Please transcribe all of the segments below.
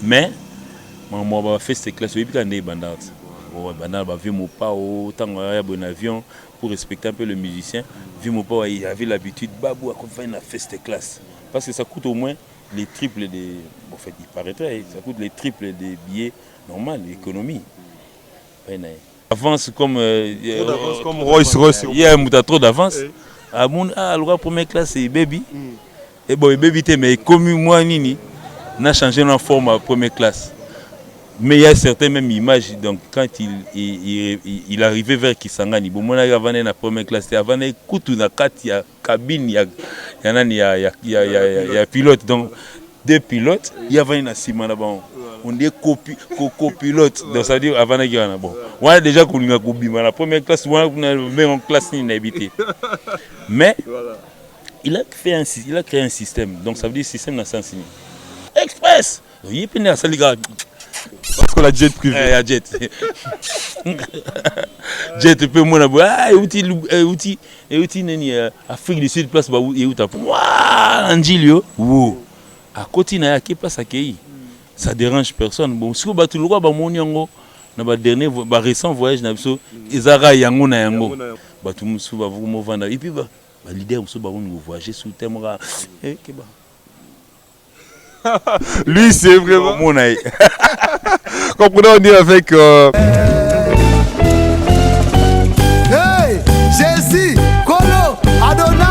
Mais moi va faire cette classe, oui, puis quand est bandante. Bandante va vivre mon pas autant un avion pour respecter un peu le musicien. Vivre mon pas, il avait l'habitude babou à faire une fête classe parce que ça coûte au moins les triples des, en fait, il paraîtrait, ça coûte les triples des billets normaux, l'économie. Avance comme comme Rolls-Royce. Il y a un trop d'avance. À mon première classe c'est baby. Et bon, baby mais comme moi nini, n'a changé la forme à première classe. Mais il y a certaines mêmes images, donc quand il arrivait vers Kisangani, bon, moi avant la première classe, avant il y a cabine, il y a pilote, donc deux pilotes, il y avait une assima là-bas. On est copilote, donc ça veut dire avant il y a bon. On a déjà connu la première classe, on a même en classe ni habité. Mais il a créé un système, donc ça veut dire système dans le sens express. Il est péné à ça les gars. Parce que la jet privé. La jet. Jet peut moi là. Outil nani Afrique du Sud place ba et outa. Waouh, Angilio. Wow. À côté na qui place accueilli. Ça dérange personne. Bon, si on bat tout le roi ba monyango na ba dernier ba récent voyage na biso ezara yango na yango. Ba tout musu ba vraiment vendre et puis ba leader musu ba on voyager sous temera. Que ba. Lui, c'est vraiment mon aïe. Comprenez, on est avec. Hey, Jésus, Kolo, Adonai.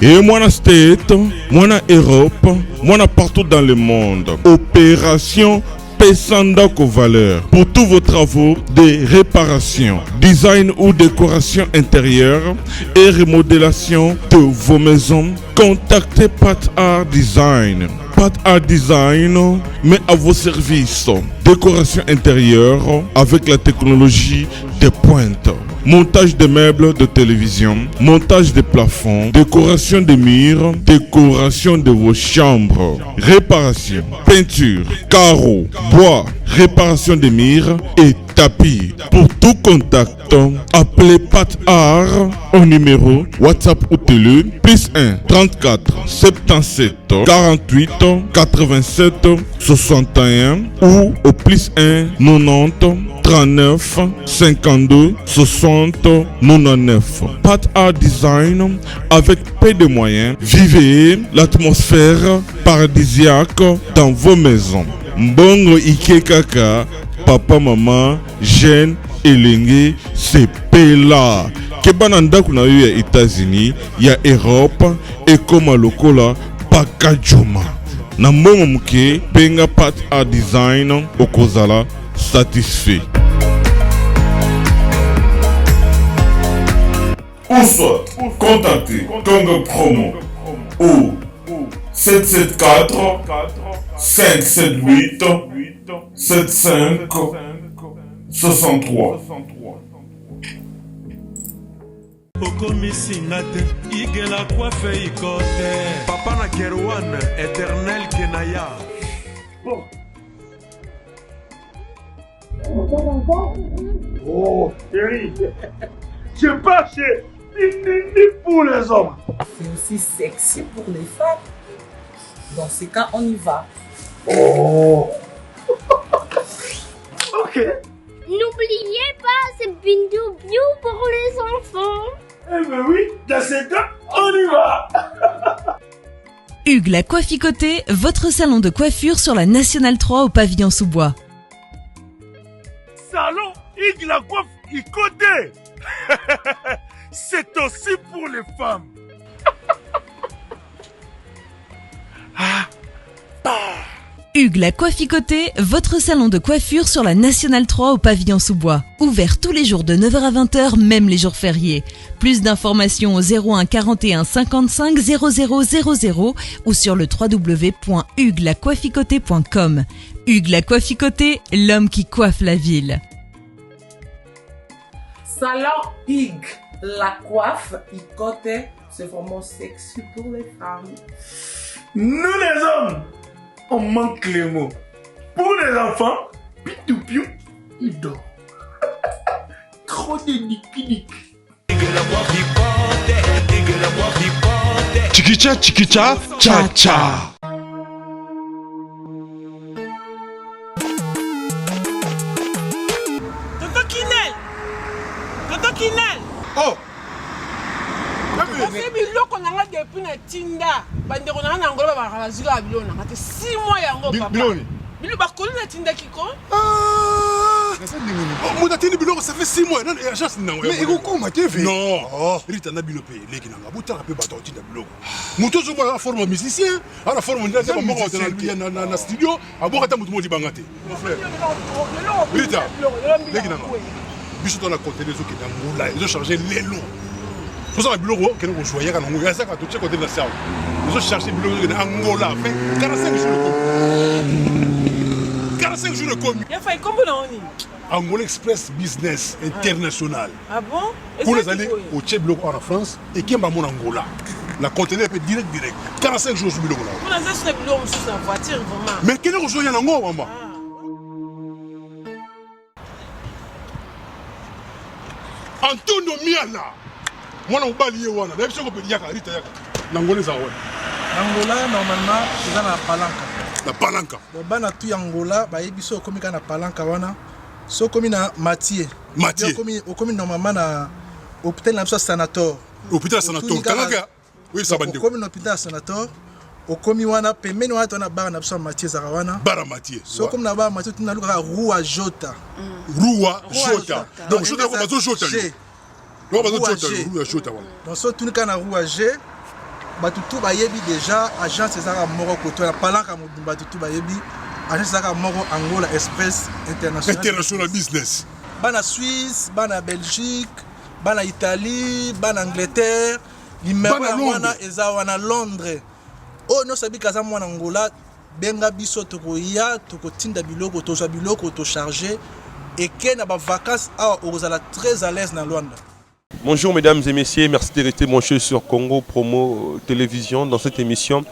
Et moi, State, moi, Europe, moi, partout dans le monde. Opération Pesandako Valeur. Pour tous vos travaux de réparation, design ou décoration intérieure et remodélation de vos maisons, contactez Pat Art Design. Pat Art Design met à vos services décoration intérieure avec la technologie de pointe. Montage de meubles de télévision, montage de plafonds, décoration des murs, décoration de vos chambres, réparation, peinture, carreaux, bois, réparation des murs et tapis. Pour tout contact, appelez Pat Art au numéro WhatsApp ou télé +1 34 77 48 87 61 ou au +1 90 39 52 60 99. Pat Art Design avec peu de moyens. Vivez l'atmosphère paradisiaque dans vos maisons. Mbongo Ike Kaka, papa, maman, jeune, elenge, c'est Pela. Kebananda kuna ya États-Unis, ya Europe et comme lokola Pakajuma. Na mbongo muke benga Pat Art Design okozala satisfait. Ou soit contactez Congo Promo au 774 578 75 63. okomisinga te igela kwafe ikote papa na Kerwan éternel kenaya. Oh, chérie, je pas chez ni pour les hommes. C'est aussi sexy pour les femmes. Dans ces cas, on y va. Oh. Ok. N'oubliez pas, c'est Bindou Bio pour les enfants. Eh ben oui, dans ces cas, on y va. Hugues la Coifficoté, votre salon de coiffure sur la Nationale 3 au pavillon sous-bois. Salon Hugues la Coifficoté. C'est aussi pour les femmes. Hugues la Coifficoté, votre salon de coiffure sur la Nationale 3 au pavillon sous-bois. Ouvert tous les jours de 9h à 20h, même les jours fériés. Plus d'informations au 01 41 55 00 00 ou sur le www.huguelacoifficoté.com. Hugues la Coifficoté, l'homme qui coiffe la ville. Salon Hugues la Coifficoté, c'est vraiment sexy pour les femmes. Nous les hommes, on manque les mots. Pour les enfants, pitou-piou, il dort. Trop de nick-nick. Chiquicha, chiquicha, cha cha. Tonton Kinel. Oh. Parce biloko nanga depuis na tinda bandeko nanga na ngolo ba bazila biloko nanga te 6 mois yango papa. Biloni. Bilo bakoli na tinda kiko. Mon atteint biloko ça fait 6 mois non agence non. Mais il ko ma TV. Non. Rita na bilope leki nanga botala pe bato tinda biloko. Muto zo ba forme musicien, ala forme ndate ba moko na studio, aboka ta mutu mo libanga te. Mon frère. Rita. Leki nanga. Biso dans la côté des autres qui dans moula, ils ont changé les lots. Pour ça, le bureau, qui nous rejoignent, quand on regarde ça, quand on check côté de la salle, ils ont cherché le bureau de Angola, fait 45 jours de com. 45 jours de com. Il a fait combien d'années? Angola Express Business International. Ah bon? Pour les aller au check bureau en France et qui est en Angola. La conteneur peut direct. 45 jours de bureau. Pour les aller sur le bureau, sur la voiture, vraiment. Mais qui nous rejoignent en Angola, maman? Antonio Miala. Moi, on va lier wana. D'ailleurs, on peut dire Rita yaka. N'Angola ça ouais. Angola normalement, c'est dans la palanca. La palanca. Le bana tu Angola, ba yebiso komi kana palanca wana. So komi na Mathieu. Komi normalement na hôpital na sanator. Hôpital sanator. Kalaka. Oui, ça bande. Komi na hôpital sanator. Okomi wana pembeni wana tona bara na biso Mathieu Zarawana. Bara Mathieu. So comme na bara Mathieu tuna luka Rua Jota. Rua Jota. Donc Jota ko bazo Jota. Donc bazo Jota, Rua Jota wana. Donc so tuni kana Rua G. Batutu bayebi déjà agence ezaka moko koto na palanka mo batutu bayebi agence ezaka moko Angola Express International Business. Bana Suisse, bana Belgique, bana Italie, bana Angleterre, numéro wana eza wana Londres. Oh non sabi kaza mwana Angola benga biso tokoya tokotinda biloko toza biloko to charger et que na ba vacances a ozala très à l'aise na Luanda. Bonjour mesdames et messieurs, merci de rester branchés sur Congo Promo Télévision dans cette émission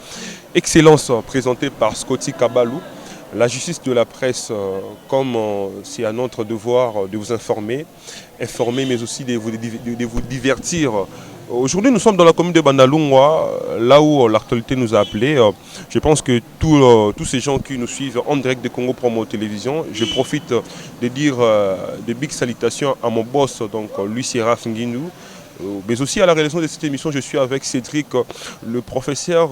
Excellence présentée par Scotty Kabalou. La justice de la presse, comme c'est à notre devoir de vous informer mais aussi de vous divertir. Aujourd'hui, nous sommes dans la commune de Bandalungwa, là où l'actualité nous a appelés. Je pense que tous ces gens qui nous suivent en direct de Congo Promo Télévision, je profite de dire de big salutations à mon boss, donc Luis Seraf Nguindou, mais aussi à la réalisation de cette émission. Je suis avec Cédric, le professeur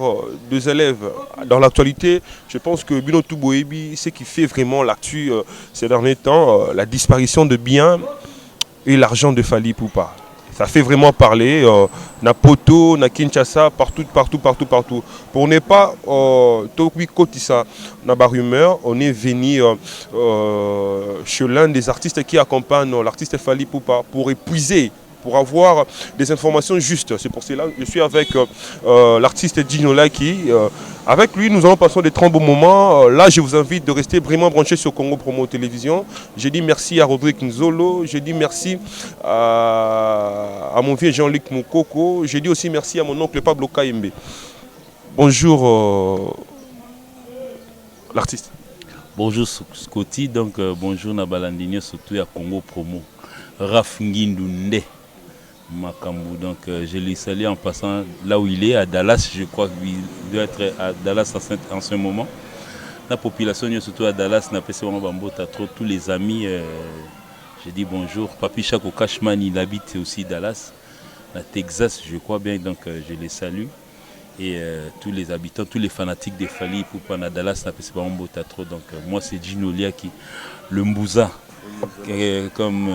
des élèves. Dans l'actualité, je pense que Bino Touboebi, ce qui fait vraiment l'actu ces derniers temps, la disparition de biens et l'argent de Fally Ipupa. Ça fait vraiment parler, na Poto, na Kinshasa, partout. Pour ne pas ça, na ba rumeur, on est venu chez l'un des artistes qui accompagne l'artiste Fally Ipupa pour épuiser, pour avoir des informations justes. C'est pour cela que je suis avec l'artiste Gino Laki. Avec lui, nous allons passer des très beaux moments. Là, je vous invite de rester vraiment branchés sur Congo Promo Télévision. J'ai dit merci à Rodrigue Nzolo. J'ai dit merci à mon vieux Jean-Luc Moukoko. J'ai dit aussi merci à mon oncle Pablo Kaimbe. Bonjour l'artiste. Bonjour Scotty, donc bonjour Nabalandini, surtout à Congo Promo. Raf Nguindou Makambu, donc je les salue en passant là où il est, à Dallas. Je crois qu'il doit être à Dallas en ce moment. La population, surtout à Dallas, n'a pas trop tous les amis. Je dis bonjour. Papi Chako Cashman, il habite aussi Dallas, à Texas, je crois bien, donc je les salue. Et tous les habitants, tous les fanatiques des Fally Ipupa à Dallas, n'a pas trop. Donc moi, c'est Gino Liaki, le Mbouza. Comme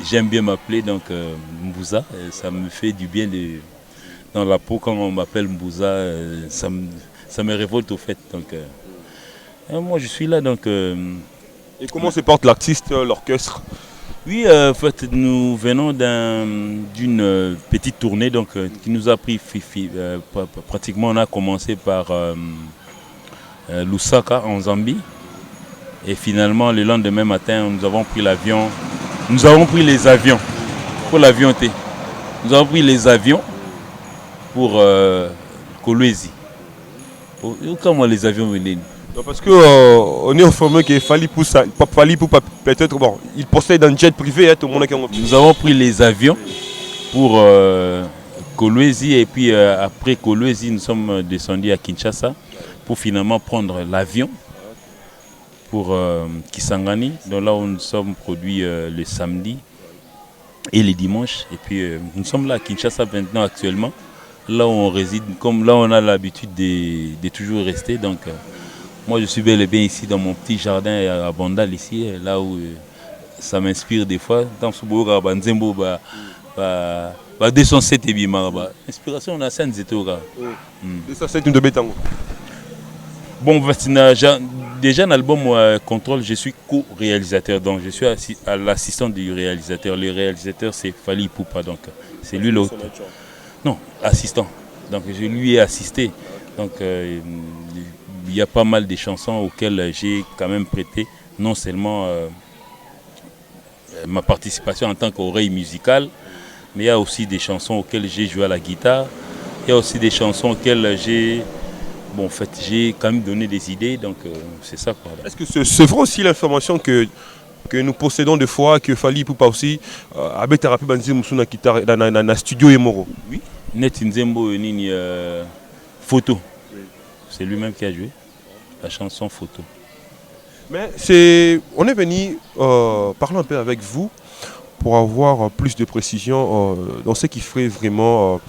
j'aime bien m'appeler, donc Mbouza, ça me fait du bien dans la peau quand on m'appelle Mbouza, ça me révolte au fait. Donc Moi, je suis là, donc... Et comment se porte l'artiste, l'orchestre? Oui, en fait, nous venons d'une petite tournée donc, qui nous a pris pratiquement, on a commencé par Lusaka en Zambie. Et finalement, le lendemain matin, nous avons pris l'avion. Nous avons pris les avions pour l'avion T. Nous avons pris les avions pour Kolwezi. Comment les avions venaient? Non, parce qu'on est informé qu'il fallait pour ça, peut-être, bon, il possède un jet privé, hein, tout le monde a... Nous avons pris les avions pour Kolwezi et puis après Kolwezi, nous sommes descendus à Kinshasa pour finalement prendre l'avion pour Kisangani, donc là où nous sommes produits le samedi et les dimanches. Et puis nous sommes là à Kinshasa maintenant actuellement, là où on réside, comme là on a l'habitude de toujours rester. Donc moi je suis bel et bien ici dans mon petit jardin à Bandal ici, là où ça m'inspire des fois. Dans ce beau gars, Nzembo, 207 et bima, inspiration on a 5 étoiles. 207 de bétango. Bon, déjà dans l'album Contrôle, je suis co-réalisateur, donc je suis à l'assistant du réalisateur. Le réalisateur c'est Fally Ipupa, donc c'est lui l'autre. Non, assistant. Donc je lui ai assisté. Donc il y a pas mal de chansons auxquelles j'ai quand même prêté, non seulement ma participation en tant qu'oreille musicale, mais il y a aussi des chansons auxquelles j'ai joué à la guitare. Il y a aussi des chansons auxquelles j'ai... Bon, en fait, j'ai quand même donné des idées, donc c'est ça. Est-ce que c'est vrai aussi l'information que nous possédons des fois, que Fally Ipupa aussi, avec Thérapie Banzi Moussou guitare dans le studio Emoro? Oui, Net Nzembo Nini Photo. C'est lui-même qui a joué la chanson Photo. Mais on est venu parler un peu avec vous pour avoir plus de précision dans ce qui ferait vraiment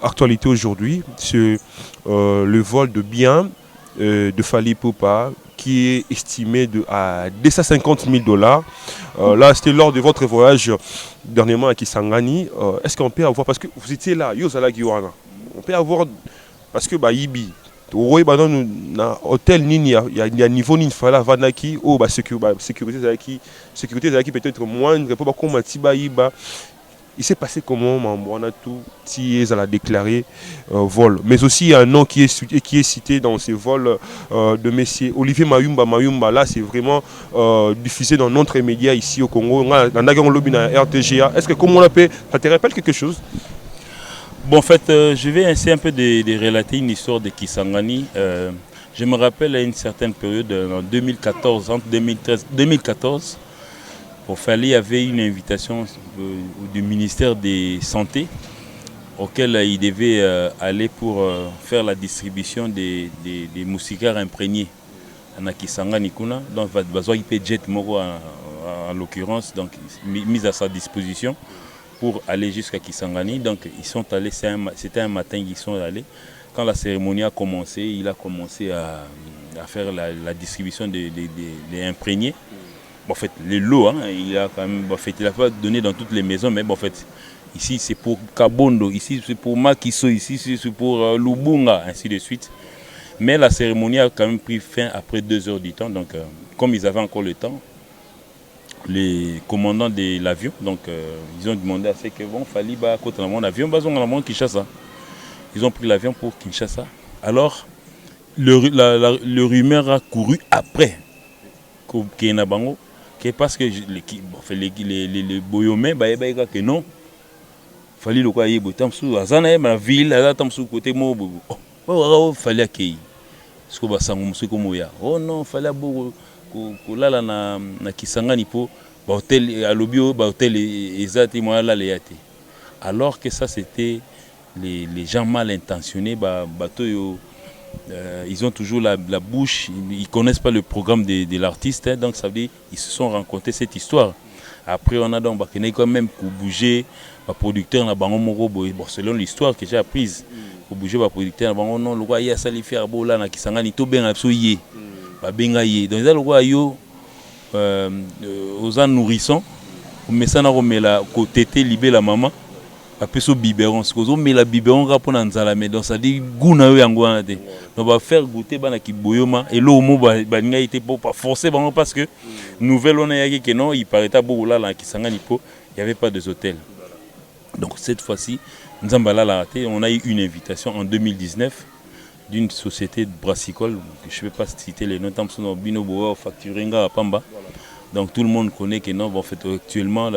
actualité aujourd'hui. C'est le vol de biens de Fally Ipupa qui est estimé à 250 000 $. Là, c'était lors de votre voyage dernièrement à Kisangani. Est-ce qu'on peut avoir, parce que vous étiez là, on peut avoir, parce que Ibi, na hôtel nini il y a niveau ni fala vanaki oh sécurité qui peut-être moindre pour pas comme Tibaïba. Il s'est passé comment on a tout qui est à la déclaré vol, mais aussi il y a un nom qui est cité dans ces vols de messieurs Olivier Mayumba. Là c'est vraiment diffusé dans notre média ici au Congo, dans RTGA. Est-ce que comment on appelle, ça te rappelle quelque chose? Bon, en fait, je vais essayer un peu de relater une histoire de Kisangani. Je me rappelle à une certaine période, en 2014, entre 2013 2014, pour Fally, il y avait une invitation du ministère des Santé auquel il devait aller pour faire la distribution des moustiquaires imprégnés à Kisangani Kuna. Donc, il peut jet Moro en l'occurrence, donc mise à sa disposition pour aller jusqu'à Kisangani. Donc ils sont allés, c'était un matin qu'ils sont allés. Quand la cérémonie a commencé, il a commencé à faire la distribution des imprégnés. Bon, en fait, les lots, hein, il a quand même, bon, en fait, il a pas donné dans toutes les maisons, mais bon, en fait, ici c'est pour Kabondo, ici c'est pour Makiso, ici c'est pour Lubunga, ainsi de suite. Mais la cérémonie a quand même pris fin après 2 heures du temps. Donc comme ils avaient encore le temps, les commandants de l'avion, donc ils ont demandé à ce que bon, Fally ba côté mon avion, Kinshasa. Ils ont pris l'avion pour Kinshasa. Alors le rumeur a couru après Kenabango, parce que les boyomé que non, Fally le quoi yebo tamsou azana na ville ala tamsou côté mo Fally akei. Ce ba sango comme ya. Oh non, Fally abo kolala na Kisangani po ba hôtel à lobio ba hôtel ezati moi là léate. Alors que ça c'était les gens mal intentionnés bato yo ils ont toujours la bouche, ils connaissent pas le programme de l'artiste, hein, donc ça veut dire ils se sont rencontrés cette histoire. Après on a donc quand même bouger ba producteur na bango moko boy, selon l'histoire que j'ai apprise pour bouger ba producteur na bango non le roi ya sali faire bola na Kisangani to benga so yé. Babenga ye donc ça le roi yo aux nourrissons mais ça na romela côté libé la maman apeso biberon sikozo mais la biberon rapona nzala mais donc ça dit goût na yo yango wana te on va faire goûter bana ki boyoma et lo mo ba nga été pour pas forcer bango parce que nouvelle on a yaki que non il paraît beau là la Kisangani po il y avait pas des hôtels donc cette fois-ci Nzambala la raté on a eu une invitation en 2019 d'une société brassicole je ne vais pas citer les noms tant que son bino boa facturinga à Pamba. Donc tout le monde connaît que non, en fait, actuellement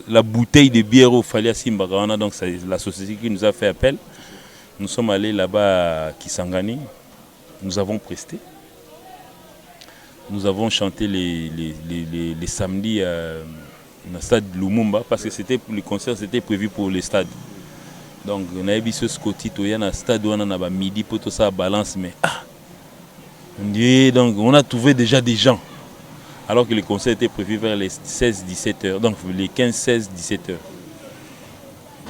la bouteille de bière au Falia Simbagana, donc c'est la société qui nous a fait appel. Nous sommes allés là-bas à Kisangani, nous avons presté. Nous avons chanté les samedis dans le stade Lumumba parce que le concert c'était prévu pour le stade. Donc on a vu ce Scotty, il y a un stade où on a midi pour tout ça balance, mais donc on a trouvé déjà des gens. Alors que le concert était prévu vers les 16-17 heures, donc les 15-16-17 heures.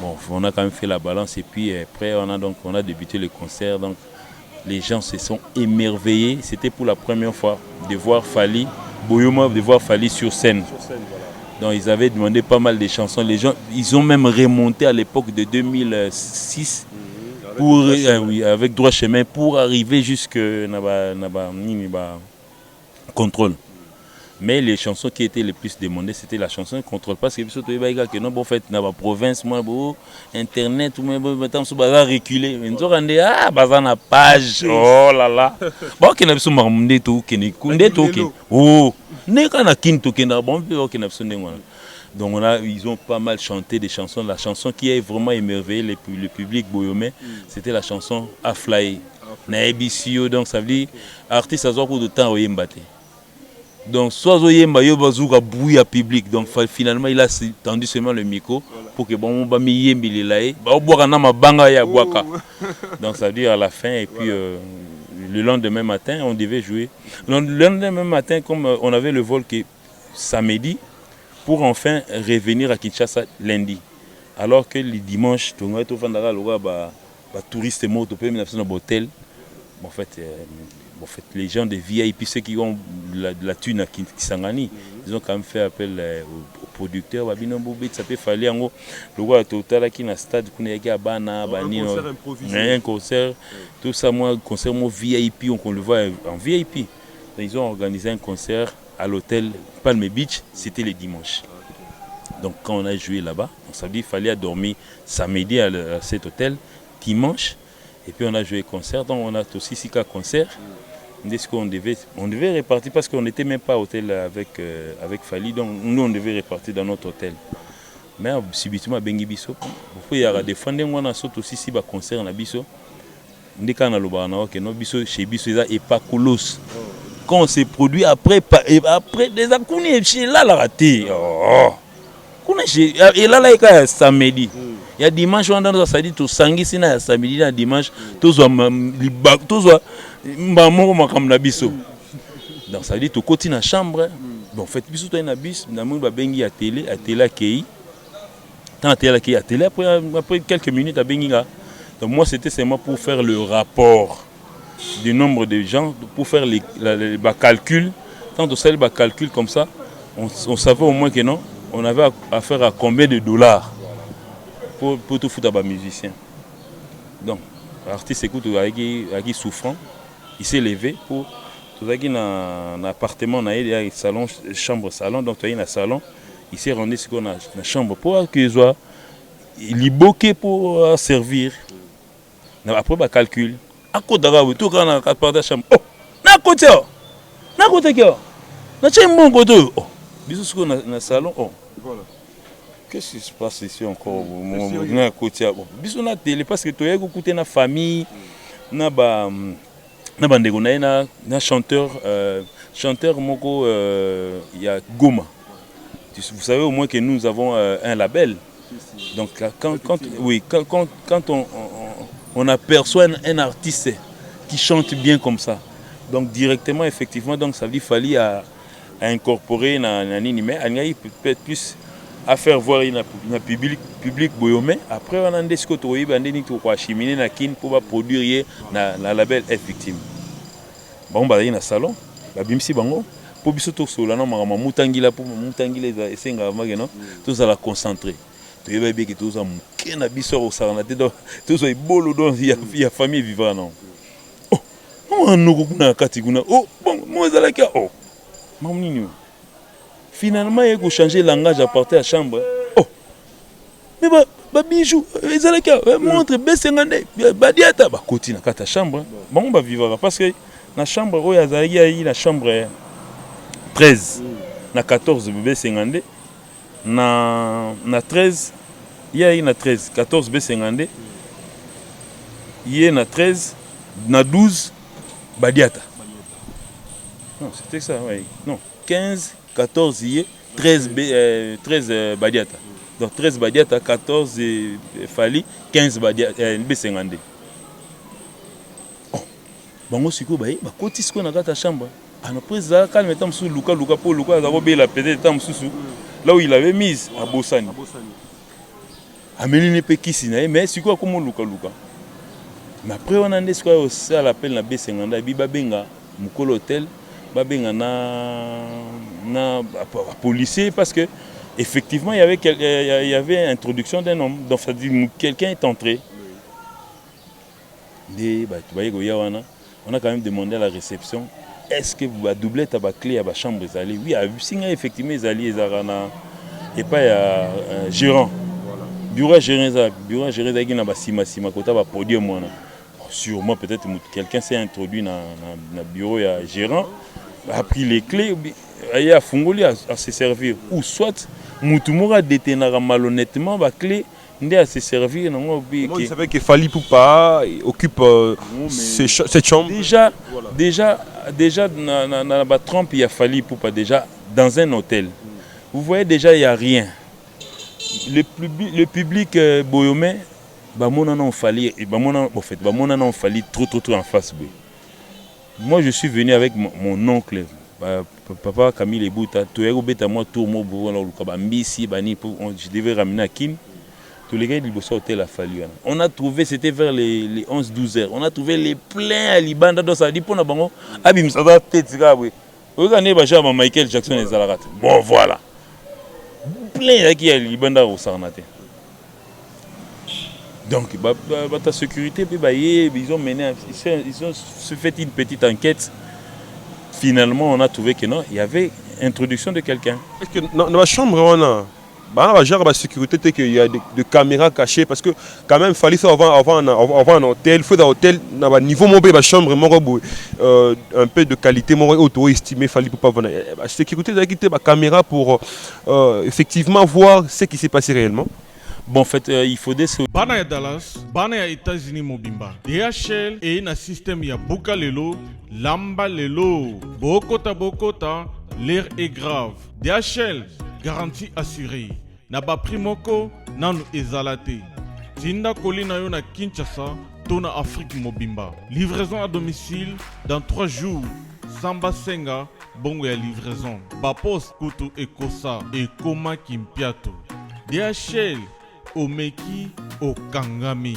Bon, on a quand même fait la balance et puis après on a débuté le concert. Donc les gens se sont émerveillés. C'était pour la première fois de voir Fally, Boyoma, de voir Fally sur scène. Donc ils avaient demandé pas mal de chansons. Les gens, ils ont même remonté à l'époque de 2006 pour, avec Droit Chemin pour arriver jusque Contrôle. Mais les chansons qui étaient les plus demandées, c'était la chanson Contrôle. Parce que que non, en fait, dans la province, moi, Internet, tout le monde a reculé. Nous avons dit, ah, na page, oh là là. Bon, qui n'a pas de tout, qui n'a pas de tout. Oh, n'est qu'un akin tout, qui n'a pas de tout. Donc ils ont pas mal chanté des chansons. La chanson qui a vraiment émerveillé le public boyomais, c'était la chanson Aflaye. Naebisio, donc ça veut dire, artiste a beaucoup de temps au Yembate. Donc, soit Zoyemba Yobazuka bouille à public. Donc, finalement, il a tendu seulement le micro pour que bon, on yembi les laïs. Donc, ça veut dire à la fin, et puis le lendemain matin, on devait jouer. Le lendemain matin, comme on avait le vol qui samedi, pour enfin revenir à Kinshasa lundi. Alors que le dimanche, on a tout fait touristes morts, on peut même dans l'hôtel. En fait, les gens de VIP, ceux qui ont la thune à Kisangani, ils ont quand même fait appel aux producteurs. Ça peut falloir le roi total qui na stade, un concert, tout ça, moi, concert VIP, on le voit en VIP. Ils ont organisé un concert à l'hôtel Palme Beach, c'était le dimanche. Donc quand on a joué là-bas, on s'est dit qu'il fallait dormir samedi à cet hôtel, dimanche. Et puis on a joué concert, donc on a aussi ici qu'un concert. On devait repartir parce qu'on n'était même pas à l'hôtel avec Fally, donc nous on devait repartir dans notre hôtel. Mais subitement, Bengi Biso, il y a des fois on a sauté aussi ici un concert à Biso. On dit qu'on a le Biso chez Biso et pas Koulos. Quand on s'est produit après des accounés chez là la raté. Et là il y a samedi. Il y a dimanche, on a dit tout sangi sina samedi na dimanche, tout soit donc ça veut dire tout côté na chambre. Bon fait biso to na bis, na mo ba bengi à télé accueilli. Tant à télé après quelques minutes à bengi là. Donc moi c'était seulement pour faire le rapport du nombre de gens, pour faire les calculs. Quand on fait le calcul comme ça, on savait au moins que non, on avait affaire à combien de dollars pour tout foutre à musicien. Donc, l'artiste écoute avec souffrant, il s'est levé pour tout ça qui un appartement, il y a un salon, chambre salon, donc il y a un salon, il s'est rendu sur la chambre pour qu'il soit bloqué pour servir. Après le calcul, à côté de tout quand on a parlé de la chambre, oh, na côté na chambre côté, oh, bisous sur le salon, oh, voilà. Qu'est-ce qui se passe ici encore? Bisous na télé parce que tu as écouté na famille, na chanteur moko il y a Goma. Vous savez au moins que nous avons un label. Donc quand on aperçoit un artiste qui chante bien comme ça, donc directement effectivement donc ça veut dire qu'il fallait à incorporer mais peut-être plus à faire voir un public boyomais. Après on a des scotoïs pour acheminer na kin pour produire na label effectivement. Bon bah dans salon, la bimsi bango pour biso to solo na mama mutangila pour mutangila esenga mageno tout ça la concentrer. Tu es bien que tous en kena biso au sarnate donc tous les bolo donc il y a famille vivant non. Oh, on nous kuna katiguna. Oh, bon, moi ça là oh. Mamnini. Finalement il faut changer langage à partir à chambre. Oh. Mais ba bijou, ça là montre besengande. Badiata ba kotina kata chambre. Bon on va vivre parce que la chambre où il y a la chambre 13 na 14 besengande. Na 13 il y a na 13 14 B52 il y a na 13 na 12 badiata non c'était ça oui non 15 14 il y a 13 badiata donc 13 badiata 14 fali 15 badiata B52 oh bango siko ba koti siko na kata chambre ana presa calme tam sous luka pour luka za bela peut-être tam sous là où il avait mise à Bossani. Amélie pe kisina mais c'est quoi comme luka. Mais après on a des quoi aussi à l'appel na B50 biba benga mukolo hôtel ba benga na policier parce que effectivement il y avait introduction d'un homme donc ça dit quelqu'un est entré. On a quand même demandé à la réception est-ce que vous avez doublé ta clé à la chambre des alliés? Oui, effectivement, les alliés, et pas un gérant. Bureau gérant, qui n'a pas si côté va podium. Sûrement, peut-être quelqu'un s'est introduit dans le bureau gérant, a pris les clés, il a fongoli à se servir. Ou soit, Moutoumora détenera malhonnêtement la clé. À se servir. Il savait que Fally Ipupa occupe cette chambre. Déjà dans la trompe, il y a Fally Ipupa déjà dans un hôtel. Vous voyez déjà, il n'y a rien. Le public boyomé, mon Fally trop en face. Moi, je suis venu avec mon oncle, papa Camille Ebouta. Je devais ramener à Kin. Tous les gars ils bossaient au hôtel à Fally. On a trouvé, c'était vers les 11-12 heures, on a trouvé les pleins à Libanda dans sa dipo na bango. Abim ça va peut-être grave. Vous avez déjà Michael Jackson et Zalarat. Bon voilà. Plein qui à Libanda au Sarnate. Donc ta sécurité ils ont mené ils ont fait une petite enquête. Finalement on a trouvé que non, il y avait introduction de quelqu'un. Est-ce que dans la chambre on a la sécurité, qu'il y a des caméras cachées parce que quand même, il fallait ça avant un hôtel. Il faut un hôtel, niveau mobile, la chambre, un peu de qualité, auto-estimé, il fallait pas venir. La sécurité, il y a des caméras pour effectivement voir ce qui s'est passé réellement. Bon, en fait, il faut des... Bana ya Dallas, bana ya États-Unis mobimba. DHL et un système ya Buka lelo, Lamba lelo. Bokota, l'air est grave. DHL, garantie assurée. Naba primoko, nanu ezalate. Tinda kolina yo na Kinshasa, tona Afrique mobimba. Livraison à domicile dans 3 jours. Samba Senga, bongo ya livraison. Bapos Kutu Ekosa et Koma Kimpiato. DHL, Omeki Okangami.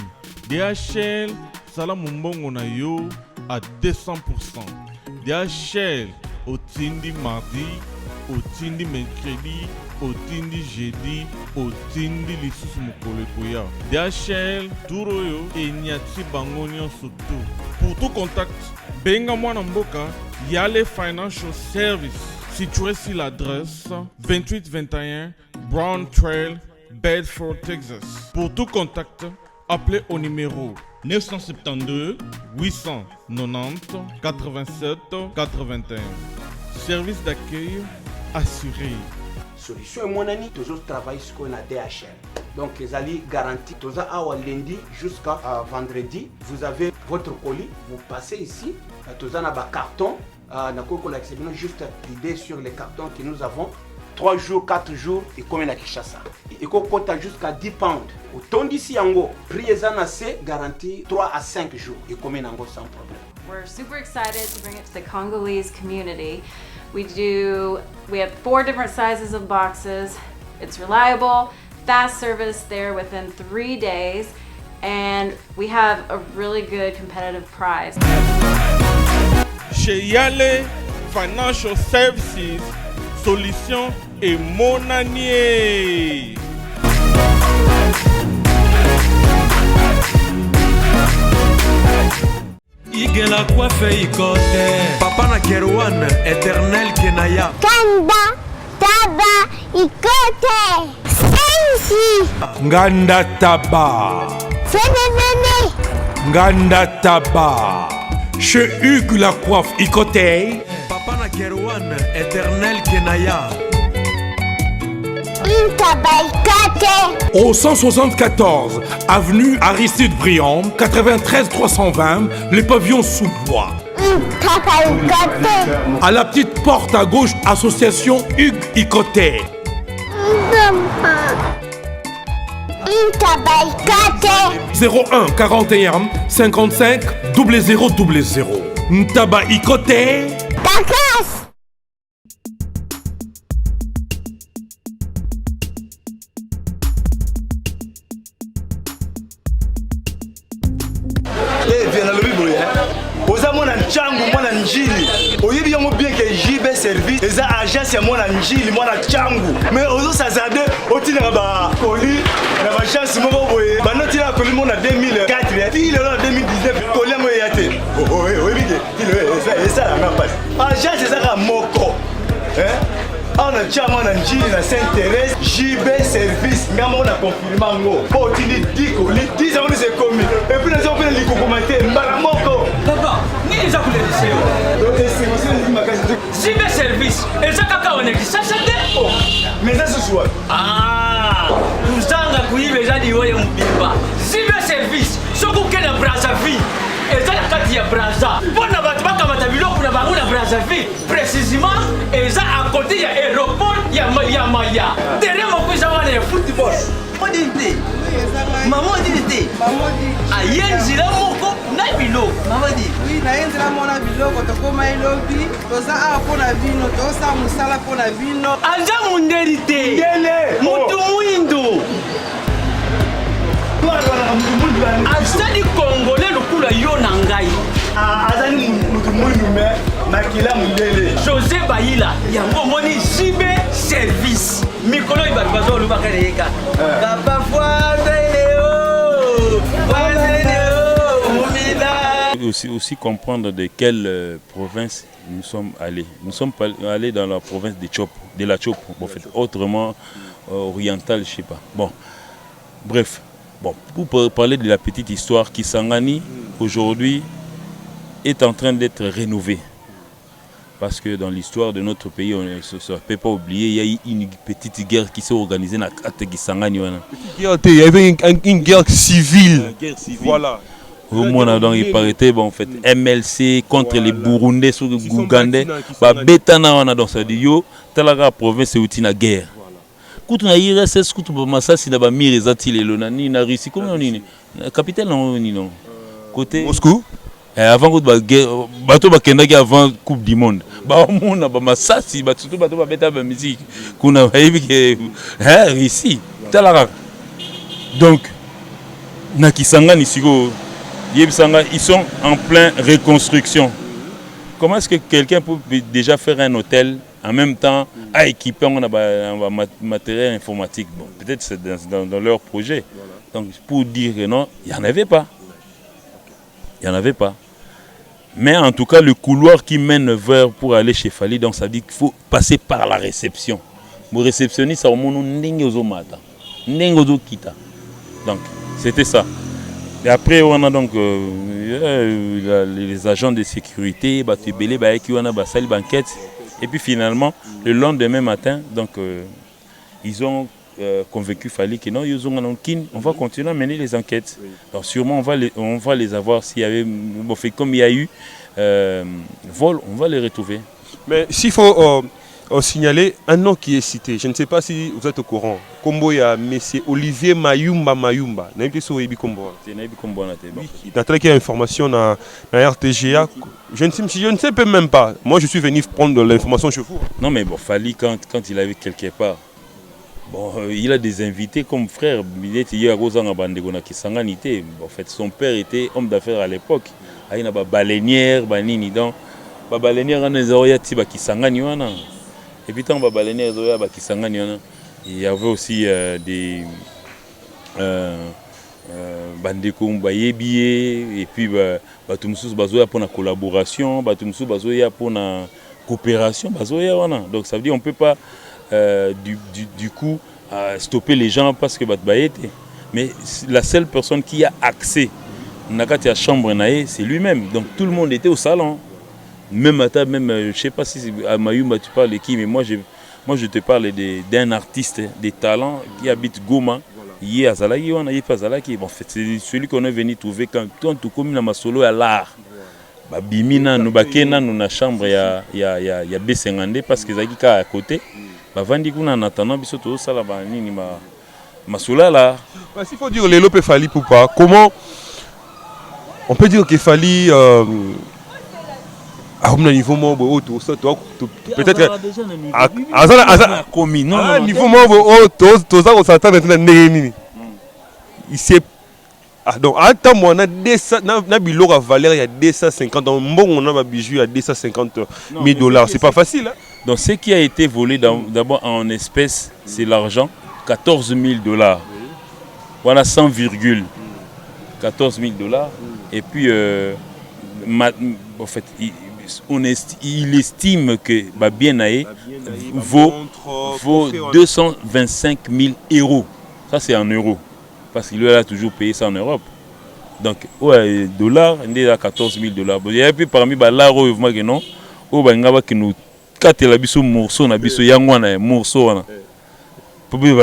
DHL, Salamumbongo na yo à 200%. DHL, Otindi mardi, Otindi mercredi, Otindi jeudi, Otindi lisusu mokolekoya. DHL, Turoyo et Nyati Bangonion surtout. Pour tout contact, Benga Mwana Mboka, Yale Financial Service, situé sur l'adresse 2821 Brown Trail, Bedford, Texas. Pour tout contact, appelez au numéro 972 890 87 81. Service d'accueil assuré. Solution et mon ami, toujours travaille sur la DHL. Donc les alliés garantis, toujours à lundi jusqu'à vendredi, vous avez votre colis, vous passez ici, toujours dans un carton, juste l'idée sur les cartons que nous avons. 3 jours, 4 jours, et comme à Kinshasa. Et qu'on compte jusqu'à 10 pounds. Autant d'ici, prix est garanti 3 à 5 jours. Et comme sans problème. We're super excited to bring it to the Congolese community. We have 4 different sizes of boxes. It's reliable, fast service there within 3 days. And we have a really good competitive price. Chez Yale Financial Services, solution et mon année. la coiffe ikote papa na Kerwan éternel kenaya Kanda taba ikote sensi nganda taba fenenene nganda taba chez Hugues la coiffe ikote papa na Kerwan éternel kenaya Au 174 avenue Aristide Briand, 93 320, le pavillon sous bois. À la petite porte à gauche, association Hugues Ikoté. 01 41 55 0000. Ntaba Ikoté. Changu mwana njili oyebi yango bien que JB service eza agence ya mwana njili mwana changu mais ozo sazade otina ba koli na ba chance moko boye banoti na koli mona 2004 ya ile na 2019 koli mo yate oyebi ke ile esa na passe agence eza ka moko on a déjà mon njili na Saint-Thérèse JB service ngamo na confirmer ngo po tini diko li 10 ans c'est commis et puis les autres les commenter mbala moko papa ni les akule diseo JB service eza kaka wana kisasade mais ça ce soir uzanga kuibe jadi wewe mbimba JB service soko kena Brazzaville eza na kati ya Brazza pona batu bakamata biloko na bango na Brazzaville précisément eza à côté ya aéroport ya Maya terrain moko eza wana ya football odinte maman odinte ayenzila moko na biloko maman dit oui na yenzila mona biloko tokoma elobi toza a pona vino tosa musala pona vino anja mundeli te mutu mwindo azali congolais lokula yo na ngai azali mutu mwindu me makila mundele José Bayila yango moni JB service mikolo ibatu bazolobaka leyeka papa aussi comprendre de quelle province nous sommes allés. Nous sommes allés dans la province de la Chopo, en fait, autrement orientale, je sais pas. Bon, bref. Bon, pour parler de la petite histoire, Kisangani, aujourd'hui, est en train d'être rénové. Parce que dans l'histoire de notre pays, on ne peut pas oublier, il y a eu une petite guerre qui s'est organisée dans Kisangani. Il y avait une guerre civile. Voilà. Au moins, donc, il paraît, bon, en fait, MLC contre les Burundais, sur les Gougandais, Betana, on a donc ça dit, yo, la province est une guerre. Quand on a eu RSS, quand on a ça, c'est la mire, ni na Russie, comment on dit, capitaine, non, côté Moscou. Avant que la guerre, bateau bakendaki avant Coupe du Monde. Bah, on a pas ça, si, surtout bateau beta ba musique, qu'on a vu que, Russie, donc, na Kisangani siko. Ils sont en pleine reconstruction. Comment est-ce que quelqu'un peut déjà faire un hôtel en même temps à équiper un matériel informatique? Bon, peut-être c'est dans leur projet. Donc pour dire que non, il n'y en avait pas. Il n'y en avait pas. Mais en tout cas, le couloir qui mène vers pour aller chez Fali, donc ça veut dire qu'il faut passer par la réception. Pour réceptionner, ça au moins donc c'était ça. Et après, on a donc les agents de sécurité, qui ont une banquette. Et puis finalement, le lendemain matin, donc, ils ont convaincu Fali que non, on va continuer à mener les enquêtes. Alors sûrement, on va les avoir s'il y avait, comme il y a eu vol, on va les retrouver. Mais s'il faut signaler un nom qui est cité, je ne sais pas si vous êtes au courant. Kombo ya monsieur Olivier Mayumba. D'après qu'il y a information dans RTGA, je ne sais même pas. Moi, je suis venu prendre l'information chez vous. Non, mais bon, Fali, quand il avait quelque part, bon, il a des invités comme frère. Il était hier à Rosanga Bandegona Kisanganité. En fait, son père était homme d'affaires à l'époque. Il y a des baleinières, donc, les baleinières, et puis tant il y avait aussi bandeko bayebi et puis bato mosusu bazoya pour la collaboration, bato mosusu bazoya pour la coopération, bazoya wana. Donc ça veut dire on peut pas du coup stopper les gens parce que bato bayete. Mais la seule personne qui a accès à la chambre c'est lui-même. Donc tout le monde était au salon. Même je ne sais pas si à Mayumba tu parles de qui, mais moi je te parle d'un artiste, des talents qui habite Goma. Il est à Zalaki, on a eu pas Zalaki. Bon, c'est celui qu'on est venu trouver quand tout comme dans ma solo à l'art. Bimina, nous bakena, nous na chambre ya B50 parce que Zaki à côté. Vandi kuna en attendant biso to sala ba nini ma solo là. S'il faut dire les lopes Fally Poupa, comment on peut dire qu'il fallait à un niveau mobile peut-être à niveau mobile ici donc à temps moi na biloko à valeur il y a 250 donc on a bijou à 250 000 $, c'est pas facile hein? Donc ce qui a été volé d'abord en espèces c'est l'argent 14 000 $, voilà 100, 14 000 $, et puis en fait il estime que Babienae vaut 225 000 €. Ça c'est en euros. Parce qu'il a toujours payé ça en Europe. Donc, ouais, dollars, il est à 14 000 $. Il y a puis parmi les larros, il non, qui nous cate la biso morceau, na biso yangwana morceau. Pour que les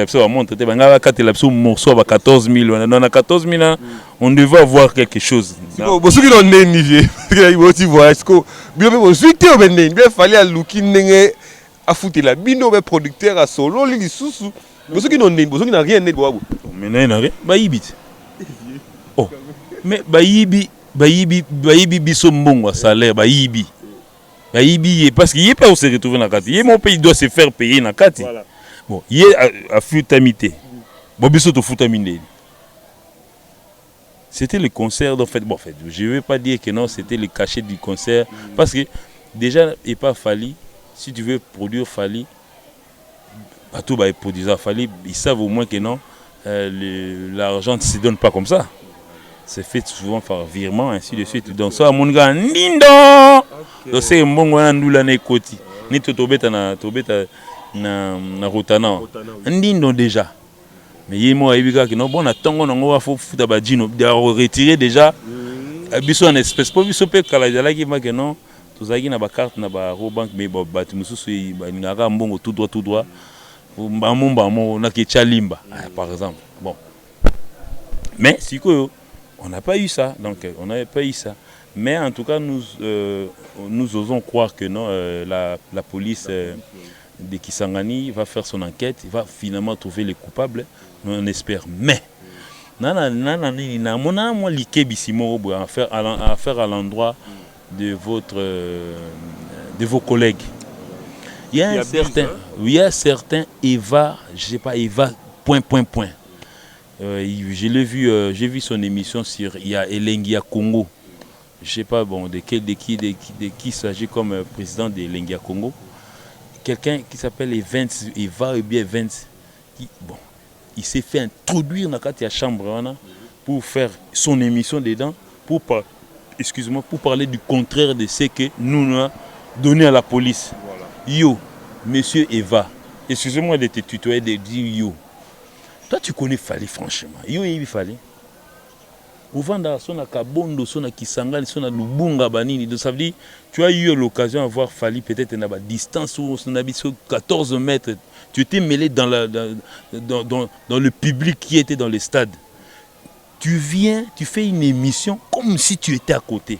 gens montent, les gens qui ont morceau à 14 000 $. Dans 14 000 $, on devait avoir quelque chose. Si vous avez un niveau, est-ce que il fallait à Luki à foutre la bino producteur à solo, les sous. Vous n'avez rien net. Mais n'a rien. Baïbit. Oh. Mais baïbi biso mbongo salaire baïbi. Baïbi parce qu'il est pas où se retrouver dans la carte. Mon pays doit se faire payer dans la carte. Bon, il est à futamité. Bon biso to futaminde. C'était le concert en fait. Bon en fait, je vais pas dire que non, c'était le cachet du concert parce que déjà il pas Fally. Si tu veux produire Fally, tout va produire Fally, ils savent au moins que non, l'argent ne se donne pas comme ça. C'est fait souvent par virement, ainsi de suite. Donc ça, mon gars, Nindo. Donc c'est un bon gars, nous l'année côté. Ni tout tobeta na rotana. Nindo déjà. Mais il y a moi et gars qui non bon, attends, on va foutre badino, retirer déjà. Biso en espèce, pour biso pe kala qui m'a que non. Tous na ba carte na ba bank mais ba mususu ba ngaka mbongo tout droit. Par exemple. Bon. Mais si on n'a pas eu ça, donc on n'avait pas eu ça. Mais en tout cas, nous osons croire que non, la police de Kisangani va faire son enquête, il va finalement trouver les coupables. On espère. Mais à faire à l'endroit de vos collègues. Il y a un certain Eva, je sais pas, Eva, point. Je l'ai vu, j'ai vu son émission sur il y a Elengia Congo. Je sais pas bon de qui il s'agit comme président de Elengia Congo. Quelqu'un qui s'appelle Eva ou bien Events, qui bon, il s'est fait introduire dans la chambre pour faire son émission dedans, pour parler du contraire de ce que nous avons donné à la police. Yo, monsieur Eva, excusez-moi de te tutoyer, de dire yo. Toi, tu connais Fally, franchement. Yo, il fallait. Au Vanda, son a Kabondo, son a Kisangani, son a Lubunga, Banini. Donc, ça veut dire, tu as eu l'occasion de voir Fally peut-être à la distance où on habite sur 14 mètres. Tu étais mêlé dans le public qui était dans le stade. Tu viens, tu fais une émission comme si tu étais à côté.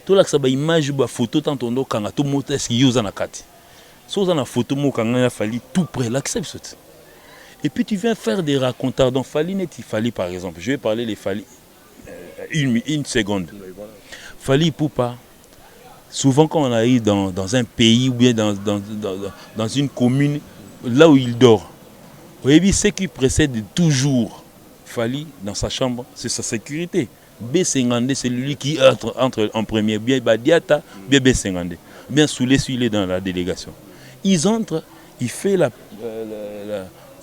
Tout là que ça va image ba photo tant on kanga tout moto est-ce qu'il y a na kati so za na photo mo kanga Fally tout près là que ça et puis tu viens faire des racontars donc Fally net il Fally par exemple je vais parler les Fally une seconde Fally Poupa souvent quand on arrive dans un pays ou bien dans une commune là où il dort vous voyez ce qui précède toujours Fally dans sa chambre c'est sa sécurité. B50, c'est lui qui entre en premier, bien Badiata, bien B50. Bien Soulé, il est dans la délégation. Ils entrent, il fait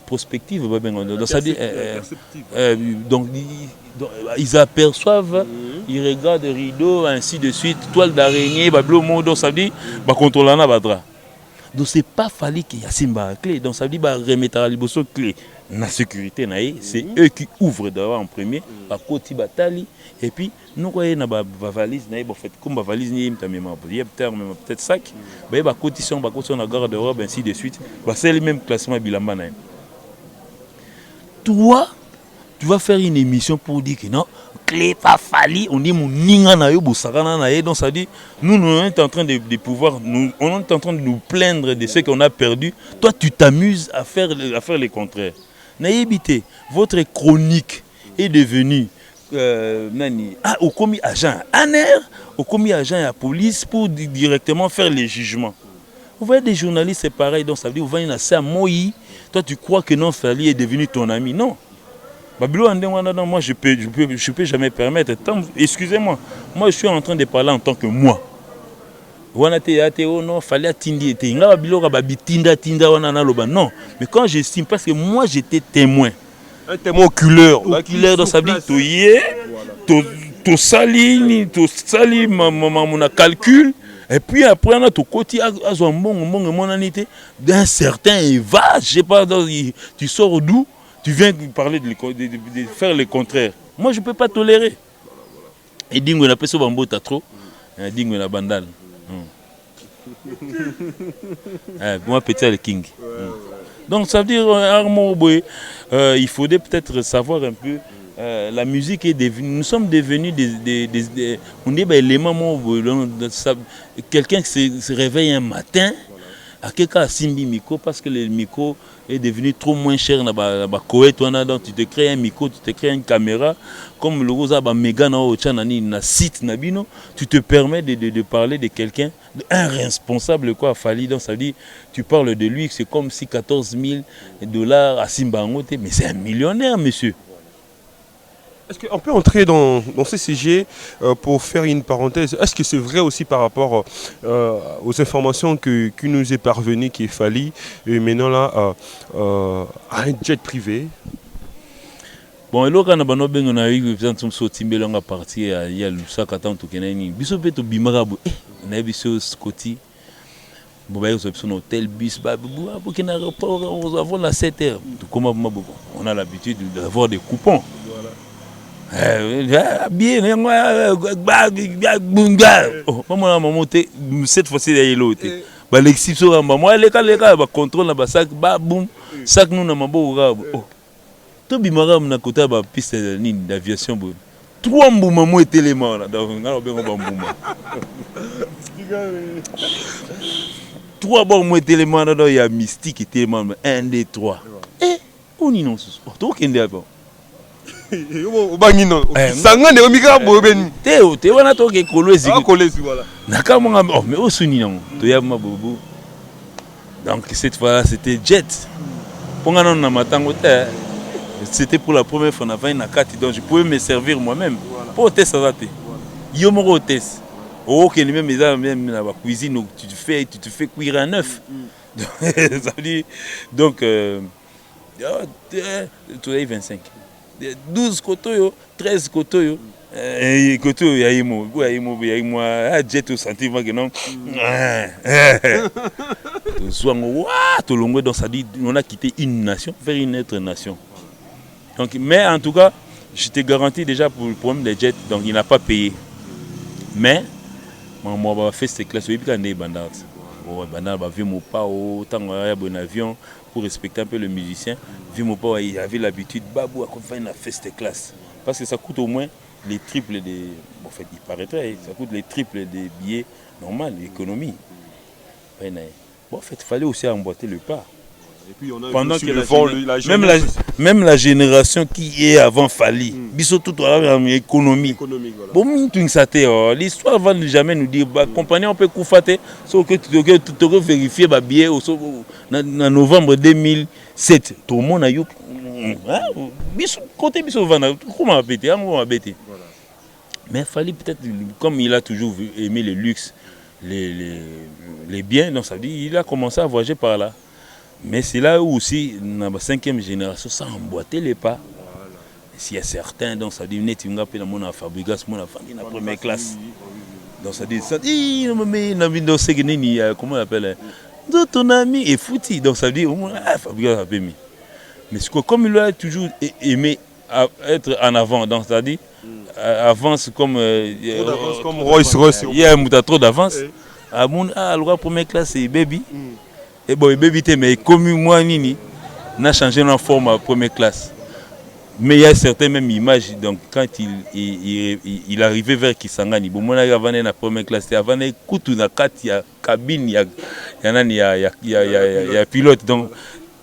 prospective. Donc, ça dit, donc, ils aperçoivent, ils regardent le rideau, ainsi de suite, toile d'araignée, donc ça dit, contrôler la badra. Donc c'est pas fallu qu'il y ait une clé. Donc ça veut dire remettre à la clé. La sécurité, c'est eux qui ouvrent d'abord en premier, à côté batali, et puis nous voyons na valise, comme valise ni peut-être sac, bah côté son, la garde de robe ainsi de suite. C'est le même classement bilamba. Toi, tu vas faire une émission pour dire que non, clé pas fallu, on dit mon ninga na yo bosakana na ye, donc ça dit nous on est en train de pouvoir on est en train de nous plaindre de ce qu'on a perdu. Toi tu t'amuses à faire le contraire. Naïbité, votre chronique est devenue au commis agent ANER, au commis agent à la police pour directement faire les jugements. Vous voyez des journalistes, c'est pareil, donc ça veut dire vous voyez ça Moï, toi tu crois que non Fali est devenu ton ami, non. Moi je peux jamais permettre. Excusez-moi, moi je suis en train de parler en tant que moi. Non, mais quand j'estime, parce que moi j'étais témoin. Un témoin oculaire. Oculaire dans sa vie, tu sali mon calcul. Et puis après, on a tout côté, d'un certain évage, je sais pas, tu sors d'où, tu viens parler de faire le contraire. Moi je ne peux pas tolérer. Et dingue, on appelle ça bambo trop, dingue, la bandale. Moi, petit le king. Donc, ça veut dire, il faudrait peut-être savoir un peu. La musique est devenue. Nous sommes devenus des on dit, éléments. Quelqu'un qui se réveille un matin, à quelqu'un a simbi micro parce que le micro est devenu trop moins cher dans la Koweït. Donc, tu te crées un micro, tu te crées une caméra. Comme le Rosa Méga na site Nabino, tu te permets de parler de quelqu'un, un responsable quoi, Fali. Donc ça veut dire, tu parles de lui, c'est comme si 14 000 $ à Simbangote, mais c'est un millionnaire, monsieur. Est-ce qu'on peut entrer dans ces sujets pour faire une parenthèse? Est-ce que c'est vrai aussi par rapport aux informations qui nous est parvenu qu'il fallait maintenant là à un jet privé? Bon, et là, quand on a eu un parti, il y a le sac à temps, il y a un bimarabu, on a vu ce Scotty, on a un hôtel, bus, on avons la 7h. On a l'habitude d'avoir des coupons. Bien, cette fois-ci, il y a l'autre. Alexis Sora, moi, les gars, contrôle la sac, boum, sac nous n'a pas. Tout bimara na côté ba piste d'aviation. Trois mboumamo et éléments là. Trois bon éléments là, il y a mystique et éléments 1 2 3. Eh, on y non sous. To kende aba. O bangi non. Sanga ne omika bobeni. Te wana to ke kolwezi. Ah kolwezi voilà. Nakama oh mais o suni non. To ya mabobo. Donc cette fois là c'était jet. Ponga non na matango te. C'était pour la première fois, on avait une carte, donc je pouvais me servir moi-même. Pour tester ça. Yo mon test. Oh, que même dans la cuisine, tu te fais cuire un œuf. Donc, tu as 25. 12 kotoyo, 13 kotoyo. Et kotoyo, il y a moi, jet au sentiment que non. Tout le monde, donc ça dit, on a quitté une nation vers une autre nation. Donc, mais en tout cas, je te garantis déjà pour le problème des jets, donc il n'a pas payé. Mais, moi, on va faire cette classe, il y a des bandards. Il y a un avion pour respecter un peu le musicien. Il avait l'habitude, Babou a fait une fête classe. Parce que ça coûte au moins les triples des. En fait, il paraîtrait, ça coûte les triples des billets normaux, l'économie. Bon, en fait, il fallait aussi emboîter le pas. Et puis on a pendant aussi que même la génération qui est avant Fali, biso tout en économie. Bon, l'histoire va jamais nous dire, compagnie on peut coufater, sauf que tu dois vérifier les billets en novembre 2007. Tout le monde a eu. Côté biso vana, comment on a bêté. Mais Fali peut-être, comme il a toujours aimé le luxe, les biens, donc ça veut dire il a commencé à voyager par là. Mais c'est là où aussi, dans la 5e génération, ça emboîter les pas. S'il y a certains, donc ça dit, net, il y a un fabrication, mon enfant, il est en première classe. Donc ça dit, comment on appelle, ton ami est foutu. Donc ça dit, fabrication a permis. Mais comme il a toujours aimé être en avant, donc ça dit, avance comme Rolls-Royce. Il y a trop d'avance. Le roi première classe, c'est baby. Et bon, baby, mais comme moi, Nini, n'a changé en forme à première classe. Mais il y a certaines mêmes images, donc quand il arrivait vers Kisangani, bon, moi, avant la première classe, avant la cabine, il y a pilote, donc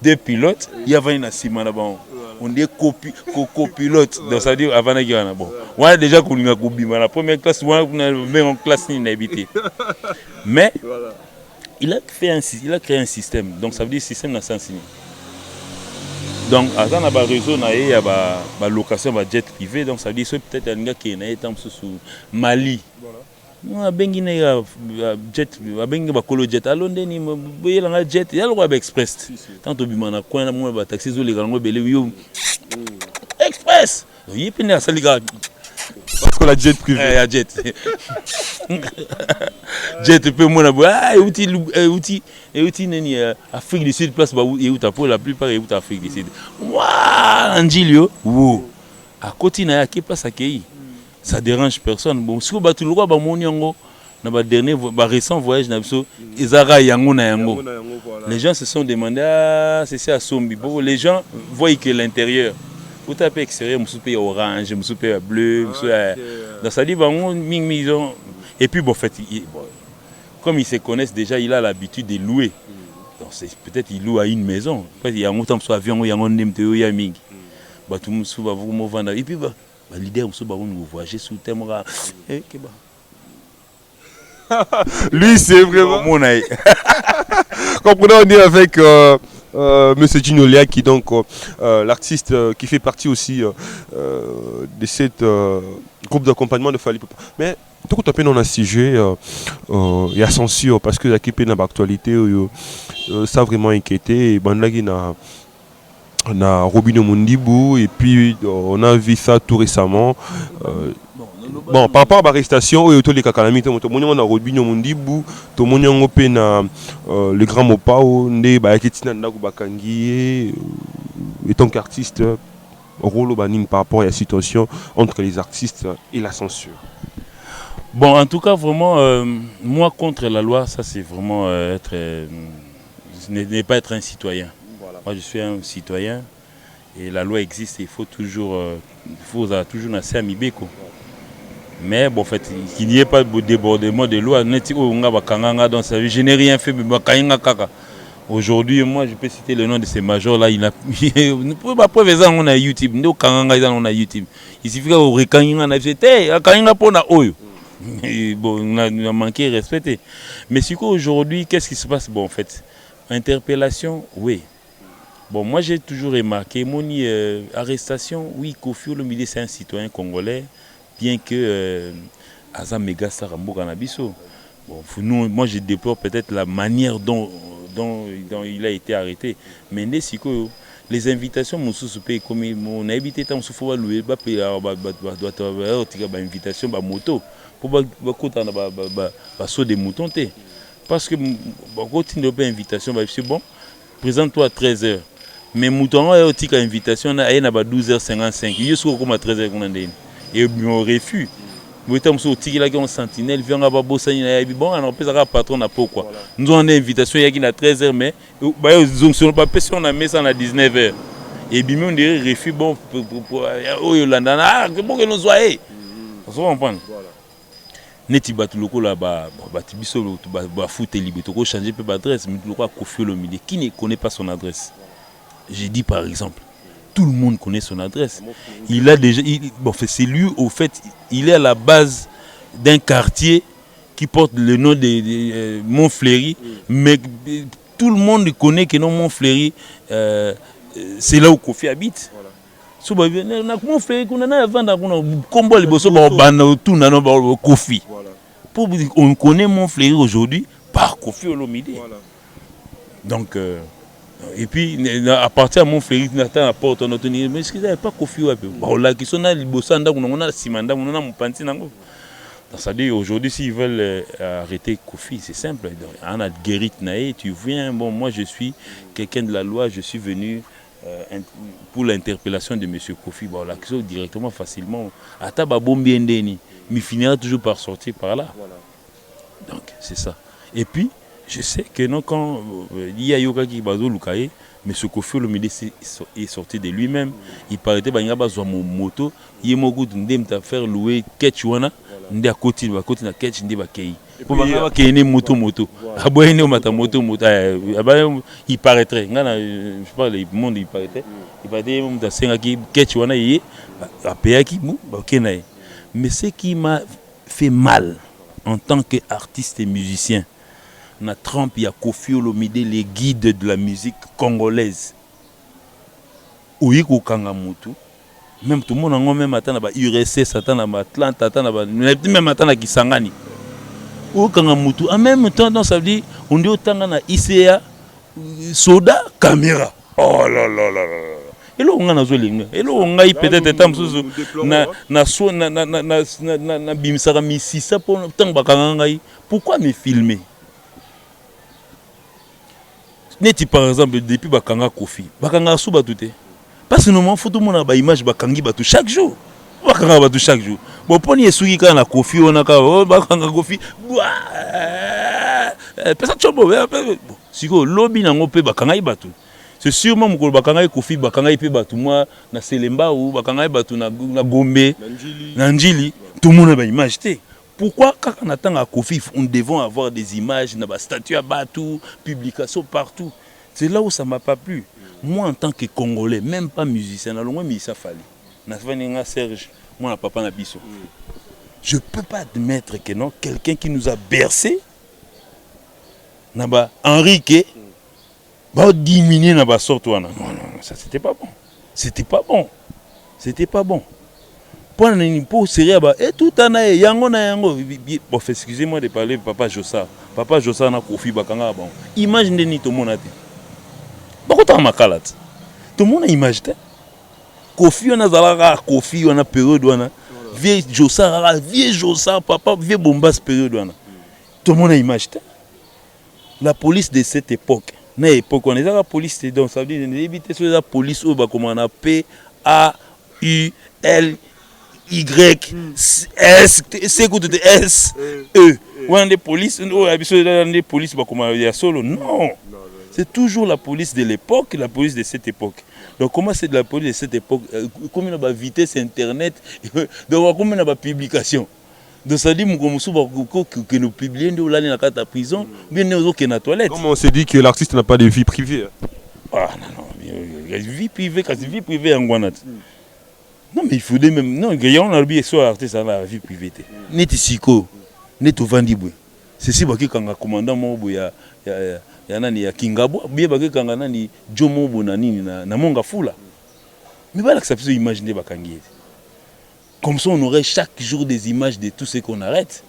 deux pilotes, il y avait une ciment là-bas. On dit copilote, donc ça veut dire avant la guerre. Bon, on a déjà connu la première classe, on a en classe ni habité. Mais il a créé un système, donc ça veut dire système dans le sens. Donc, à un réseau, il y a une location de jet privé, donc ça veut dire que peut-être un gars qui est sur Mali. Il y a un jet, il y a un jet. À Londres, il y a un jet, il y a un express. Quand tu as un coin, il y a un taxi, il y a un express. Il y a un parce que la jet privé. Il y a jet. Jet peut moi outil Afrique du Sud place où pour la plupart et où Afrique du Sud. Waouh, Angilio. Wow. À côté na qui place accueilli. Ça dérange personne. Bon, si on tu le roi ba moniongo na ba dernier récent voyage na biso ezara yango na yango. Les gens se sont demandé c'est ça Sombi. Bon, les gens voient que l'intérieur vous tapez extérieur, vous soupez orange, vous soupez bleu, donc ça dit et puis bon, fait, comme ils se connaissent déjà, il a l'habitude de louer. Donc peut-être il loue à une maison. Il y a un autre avion, il y a un il y a ming. Tout le monde va vous vendre. Et puis l'idée on va vous voyager sous thème. Lui c'est vraiment mon aïe. Comprenez, on est avec Monsieur Ginolia qui donc l'artiste qui fait partie aussi de cette groupe d'accompagnement de Fally Ipupa. Mais tout à fait dans un sujet il y a censure parce que l'équipe est dans l'actualité ça a vraiment inquiété et on a Robinho Mundibu et puis on a vu ça tout récemment. Bon, par rapport à l'arrestation, on a Robinho Mundibu, le grand Mopao, et tant qu'artiste, rôle par rapport à la situation entre les artistes et la censure. Bon, en tout cas, vraiment, moi contre la loi, ça c'est vraiment ne pas être un citoyen. Voilà. Moi je suis un citoyen et la loi existe, il faut toujours nasser à Mibeko. Mais bon, en fait, qu'il n'y ait pas de débordement de loi, je n'ai rien fait, mais aujourd'hui, moi, je peux citer le nom de ces majors-là. Il a pas preuve on a YouTube. On a YouTube. Il suffit qu'on a fait bon, on a manqué de respecter. Mais c'est qu'aujourd'hui, qu'est-ce qui se passe? Bon, en fait, interpellation, oui. Bon, moi, j'ai toujours remarqué, mon arrestation, oui, Kofi Olomide, c'est un citoyen congolais. Bien que Azam Mega Sarambo Kanabiso. Bon, nous, moi je déplore peut-être la manière dont il a été arrêté. Mais les invitations, comme on a évité tant de louer, invitation moto pour saut des moutons. Parce que quand il n'y a pas d'invitation, c'est bon, présente-toi à 13h. Mais mouton, il y a une invitation à 12h55. Il y a à 13h. Et on refuse. Nous sommes sentinelle, bon, on peut avoir patron à pourquoi. Nous avons une invitation il y a 13h, mais on a mis ça à 19h. Et bien, on dirait refus, bon, pour Yolanda, pour que nous soyons. Vous comprenez? Neti batuloko là bas, batibiso ba foot libre, tu changer peu d'adresse, mais tu le crois Kofi Olomide. Qui ne connaît pas son adresse? J'ai dit par exemple. Tout le monde connaît son adresse. Il a déjà, bon, c'est lui, au fait, il est à la base d'un quartier qui porte le nom de Montfleury, mais tout le monde connaît que non Montfleury, c'est là où Kofi habite. On connaît Montfleury aujourd'hui par Kofi Olomide. Donc, Et puis, à partir de mon ferry, Nathan à porte, on a tenu, mais est-ce qu'il n'y avait pas Kofi Wape? Bon, là, qui sont là, les bossanda, on a Simanda, on a mon panti. C'est-à-dire, aujourd'hui, s'ils veulent arrêter Kofi, c'est simple. On a guéri Naé, tu viens, bon, moi je suis quelqu'un de la loi, je suis venu pour l'interpellation de M. Kofi. Bon, là, directement, facilement. Ataba Bombi Ndeni, mais il finira toujours par sortir par là. Voilà. Donc, c'est ça. Et puis, je sais que non, quand il y a Yoka qui bazo Lukaye, M. Kofi Olomide est sorti de lui-même. Il paraît que il y a besoin de moto. Il y a beaucoup de faire louer Ketchwana. Il y a côté na Ketch, il y a Kei. Pour qu'il y ait moto. Il paraîtrait. Je parle du monde, il paraîtrait. Il paraîtrait que Ketchwana est à Péaki. Mais ce qui m'a fait mal en tant qu'artiste et musicien, na Trump, il y a Kofi Olomide, les guides de la musique congolaise. Ouyiko Kangamutu. Même tout le monde a même atteint URSS, Atlanta, même atteint Kisangani. Ouyiko Kangamutu. En même temps, ça veut dire on dit autant na ICA, soda, caméra. Oh là là là là. Et là, on a peut-être na bimsara misisa pour tant bakangai. Pourquoi me filmer? Neti par exemple depuis bakanga Kofi, bakanga sou batouté. Parce que nous faut tout le monde a ba image bakangi batou chaque jour. Bakanga batou chaque jour. Bon poni esuki ka na Kofi on a ka bakanga Kofi. Pesa chombo. Siko lobby nango pe bakanga batou. C'est sûrement mon bakanga Kofi bakanga pe batou moi na Selemba ou bakanga batou na Gombe, na Njili, tout le monde a ba image té. Pourquoi quand on attend à Kofi, on devons avoir des images, des statues à Batou, publications partout. C'est là où ça ne m'a pas plu. Moi, en tant que Congolais, même pas musicien, Serge, moi, papa Nabiso. Je ne peux pas admettre que non, quelqu'un qui nous a bercé, Henrique, va diminuer na sorte. Non, ça c'était pas bon. C'était pas bon. C'était pas bon. Pour sérieux, et tout en a yango. Bon, excusez-moi de parler de Papa Jossa. Papa Jossa na Kofi bakanga bon. Imaginez tout le monde a dit. Beaucoup de makalat. Tout le monde a imaginé. Kofi on a zalaka, Kofi on a période on a vieux Jossa, papa vieux Bombas période on a. Tout le monde a imaginé. La police de cette époque, na époque on est la police donc ça veut dire éviter sur la police au comme on a P A U L Y S C S E. On a des polices, on a des polices comme il y a solo. Non, c'est toujours la police de l'époque, la police de cette époque. Donc comment c'est de la police de cette époque? Comme il y a la vitesse internet, donc comme il y a la publication. Donc ça dit que nous publions de la prison, bien nous que la toilette. Comment on s'est dit que l'artiste n'a pas de vie privée? Ah non, vie privée, quand c'est vie privée en Guanat. Non mais il faut même non, on a oublié sur l'artiste dans la vie privée. Net siko, net vendibwe. C'est si baki kanga commandant mo ya nani ya Kingabo, bien baki kanga nani Jomo bonani na monga fula. Mais voilà que ça peut imaginer bakangi. Comme ça on aurait chaque jour des images de tout ce qu'on arrête.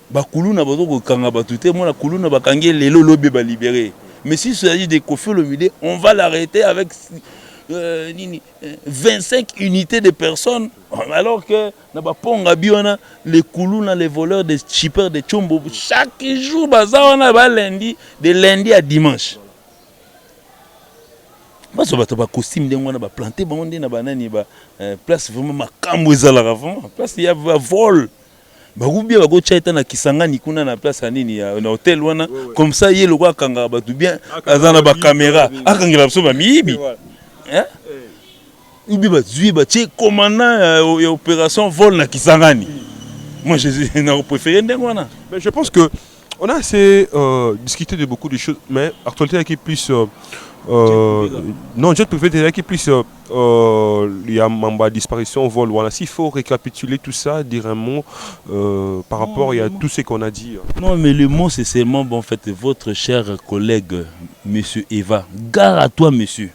Bakulu na bazo ko kanga batute, moi na kulu na bakangi lelo lobe ba libéré. Mais s'il s'agit de Kofi Olomide, on va l'arrêter avec 25 unités de personnes, alors que les Koulouna, les voleurs des chippers de Tchombo, chaque jour, de lundi à dimanche. Parce que les costumes sont plantés, place vraiment place il y a vol. Comme ça, il y a le kanga bien, la caméra, commandant opération vol na Kisangani. Moi je préfère Ndengwana. Mais je pense que on a assez discuté de beaucoup de choses, mais actualité qui est plus non, je préfère qui est plus il y a ma disparition vol. Voilà, s'il faut récapituler tout ça, dire un mot par rapport à tout ce qu'on a dit. Non, mais le mot c'est seulement bon, en fait, votre cher collègue monsieur Eva. Gare à toi monsieur.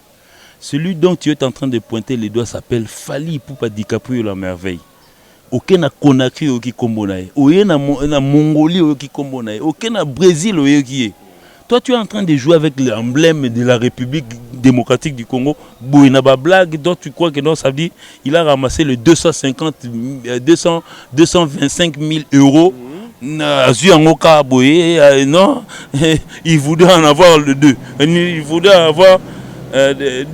Celui dont tu es en train de pointer les doigts s'appelle Fally Ipupa DiCaprio la merveille. Aucun na Conakry qui kombonaye, aucun na Mongolie qui kombonaye, aucun na Brésil qui est. Toi, tu es en train de jouer avec l'emblème de la République démocratique du Congo. Bouinaba blague, donc tu crois que non, ça veut dire il a ramassé le 225 000 euros. Non, il voudrait en avoir le 2. Il voudrait avoir 2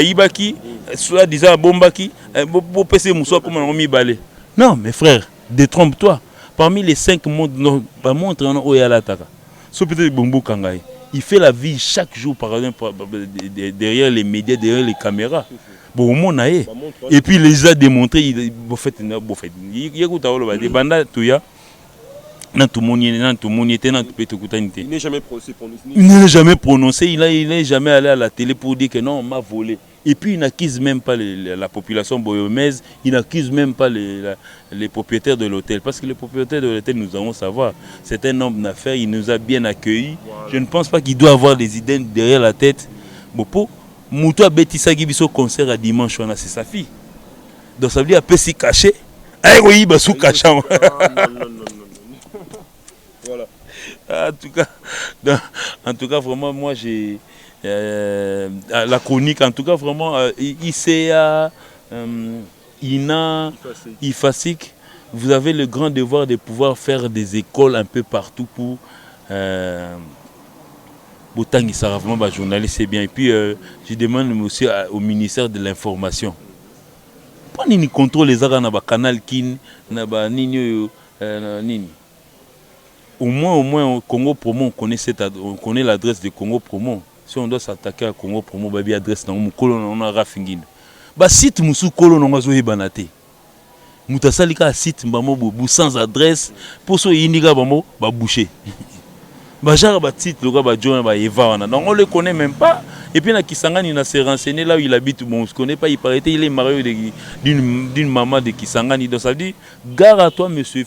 Ibaki, soit disant Bombaki, non, mes frères, détrompe-toi. Parmi les 5 mondes, montre il fait la vie chaque jour par exemple, derrière les médias, derrière les caméras. Bon, et puis il les a démontré. Il n'est jamais prononcé. Il n'est jamais prononcé, il n'est jamais allé à la télé pour dire que non, on m'a volé. Et puis il n'accuse même pas la population boyomaise, il n'accuse même pas les propriétaires de l'hôtel. Parce que les propriétaires de l'hôtel, nous allons savoir, c'est un homme d'affaires, il nous a bien accueillis. Voilà. Je ne pense pas qu'il doit avoir des idées derrière la tête. Bopo, Moutou a bêti sa gibiso concert à dimanche, c'est sa fille. Donc ça veut dire qu'elle peut s'y cacher. Il va sous cachant. Voilà. En tout cas, vraiment, moi j'ai la chronique, en tout cas, vraiment, ICA, INA, IFASIC, vous avez le grand devoir de pouvoir faire des écoles un peu partout pour autant qu'il sera vraiment journaliste, c'est bien. Et puis, je demande aussi au ministère de l'Information. Pas ni contrôle les arts dans canal kin, au moins au Congo Promo, on connaît l'adresse de Congo Promo. Si on doit s'attaquer à Congo Promo, il y a l'adresse dans le Kolo, on a Rafingin. Bah site Moussou Kolo, on a Zoé Banate. Moutasalika site sans adresse, pour ce indiga bamo, bah boucher. Bajar Batit, le gars John Eva, on ne le connaît même pas. Et puis, Kisangani, il s'est renseigné là où il habite. Bon, on ne se connaît pas, il paraît qu'il est marié d'une maman de Kisangani. Donc ça veut dire, gare à toi, monsieur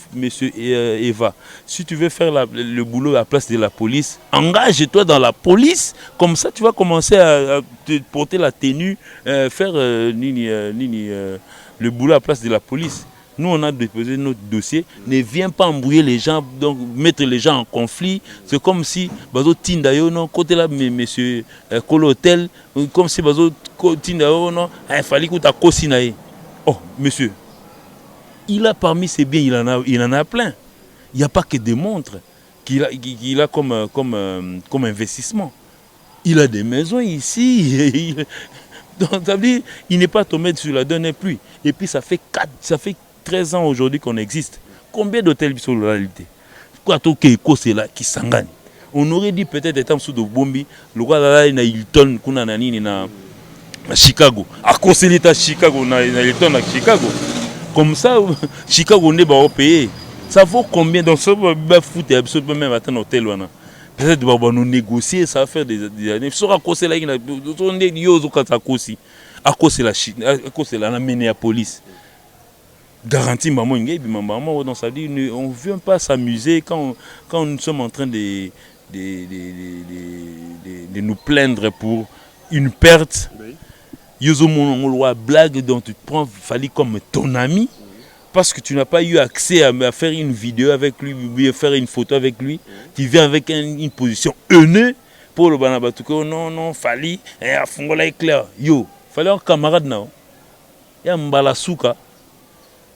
Eva. Si tu veux faire le boulot à la place de la police, engage-toi dans la police. Comme ça, tu vas commencer à te porter la tenue, faire le boulot à la place de la police. Nous, on a déposé notre dossier. Ne viens pas embrouiller les gens, donc mettre les gens en conflit. C'est comme si, Bazo Tindayo, non, côté là, monsieur Kolotel, comme si Bazo Tindayo, non, il fallait que tu aies cosinaé. Oh, monsieur, il a parmi ses biens, il en a plein. Il n'y a pas que des montres qu'il a comme investissement. Il a des maisons ici. Donc, ça veut dire, il n'est pas tombé sur la dernière pluie. Et puis, ça fait 13 ans aujourd'hui qu'on existe. Combien d'hôtels sont la réalité? On aurait dit peut-être étant sous de Bombi, le roi là il a Hilton kuna nani na Chicago. À cause de l'état Chicago na Hilton à Chicago. Comme ça Chicago n'est pas payé. Ça vaut combien dans ce foot et absolument même à un hôtel là. Peut-être qu'on nous négocier, ça va faire des années. Sur à cause de là il a on est yozo quand à cause de la Chine, à cause de la Minneapolis. Garantie maman donc ça dit on ne vient pas s'amuser quand nous sommes en train de nous plaindre pour une perte. Yozo mon blague dont tu te prends Fali comme ton ami parce que tu n'as pas eu accès à faire une vidéo avec lui ou faire une photo avec lui. Tu viens avec une position haineuse pour le banabatuko non Fali à Fongola éclair yo Fali un camarade non ya mbala souka.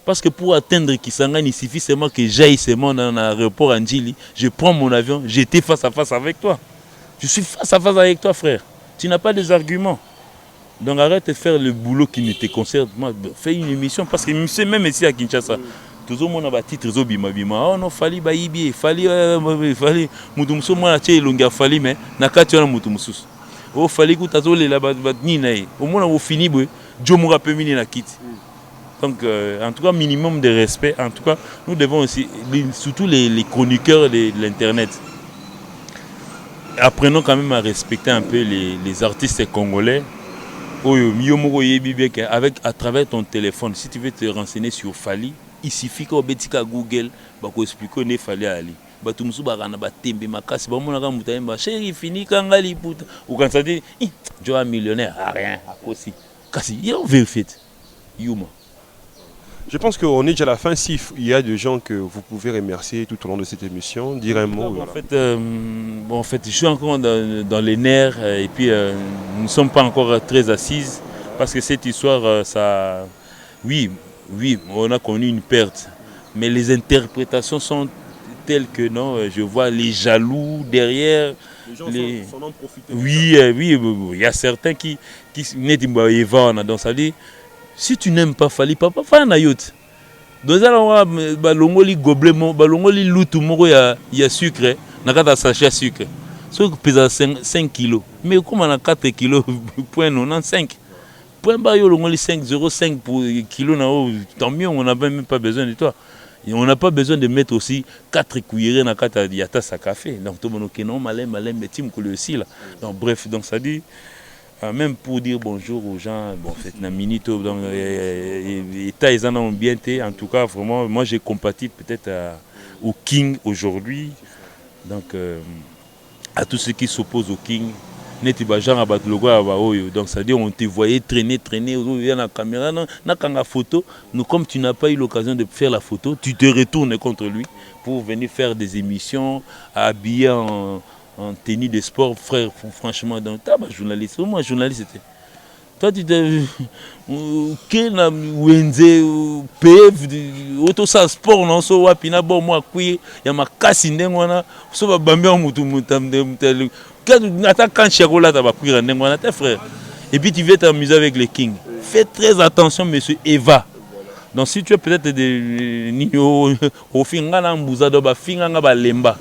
Parce que pour atteindre Kisangani, il suffit seulement que j'aille seulement dans l'aéroport Anjili, je prends mon avion, j'étais face à face avec toi. Je suis face à face avec toi, frère. Tu n'as pas des arguments. Donc arrête de faire le boulot qui ne te concerne pas. Fais une émission, parce que même ici à Kinshasa, tout le monde a des titres, oh non, fali baïbi, fali, mutumso moi la longa fali mais nakati na mutumsus. Oh fali que tazo le la ni nae. Au moins on fini boy, Dieu moura peu mini na kit. Donc, en tout cas, minimum de respect. En tout cas, nous devons aussi, surtout les chroniqueurs de l'Internet, apprenons quand même à respecter un peu les artistes congolais. À travers ton téléphone, si tu veux te renseigner sur Fali, il suffit qu'au Betika Google, pour expliquer où Fali Ali. Batumsu barana batembe makasi bamonaka mutaimba chéri fini kangali puta. Ou quand ça dit, tu es millionnaire, rien, à cause. Kasi, il a vérifié. Yuma. Je pense qu'on est déjà à la fin. S'il y a des gens que vous pouvez remercier tout au long de cette émission, dire un mot. En fait, je suis encore dans les nerfs et puis nous ne sommes pas encore très assises parce que cette histoire, ça, oui, on a connu une perte, mais les interprétations sont telles que non, je vois les jaloux derrière. Les gens s'en en profitent. Oui, il y a certains qui donc ça dit. Si tu n'aimes pas Fally, papa, fais un ayote. Dans un balongoli gobelet, balongoli loutou moko ya sucre, nakata sachet à sucre. Ce qui pèse 5 kilos. Mais comment on a 4 kilos, point 95. Point bas yo longoli 5,05 pour kilo na haut, tant mieux, on n'a même pas besoin de toi. Et on n'a pas besoin de mettre aussi 4 cuillerées dans kata yata sa café. Donc tout le monde non malin mais tim aussi là. Donc bref, donc ça dit. Même pour dire bonjour aux gens, bon, c'est une minute, donc, ils en ont bien été. En tout cas, vraiment, moi j'ai compati peut-être au King aujourd'hui. Donc, à tous ceux qui s'opposent au King, donc, c'est-à-dire, on te voyait traîner, il y a la caméra, la photo. Nous, comme tu n'as pas eu l'occasion de faire la photo, tu te retournes contre lui pour venir faire des émissions, habillé en tenue de sport, frère, franchement, donc, journaliste, moi, journaliste, c'était. Toi, tu t'es. Quel Wenze, PF, auto ça sport, non, so, wapina, bon, moi, il y a ma casse, il y a ma so, va bamber en moutou, quand Chiagola, tu vas cuire, frère. Et puis, tu viens t'amuser avec les kings. Fais très attention, monsieur Eva. Donc, si tu as peut-être des niños, au fingana, mbouza, fingana, lemba.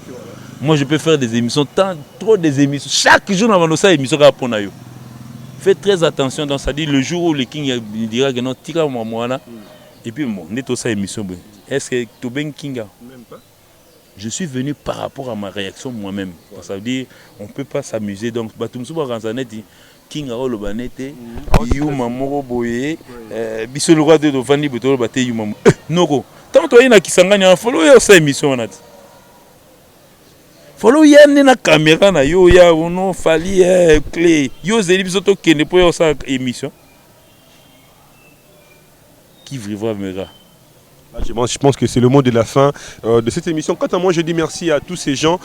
Moi, je peux faire des émissions, trop des émissions. Chaque jour, on a une émission. Faites très attention. Donc, ça dit le jour où le King dira que non, tira moi. Et puis, bon, on est aussi émission. Est-ce que tu es bien King? Même pas. Je suis venu par rapport à ma réaction moi-même. Ça veut dire on ne peut pas s'amuser. Donc, tout le monde King a le banete, Yuma Moro Boye, Bissou le roi de Vandi Botolo Bate Yuma. Noko. Tant que tu as qui s'engage, il faut faire émission. Follow yanne na caméra na yo ya ono Fally clé yo zeli bisoto kene po yo sa émission qui vivra verra. Je pense que c'est le mot de la fin de cette émission. Quant à moi, je dis merci à tous ces gens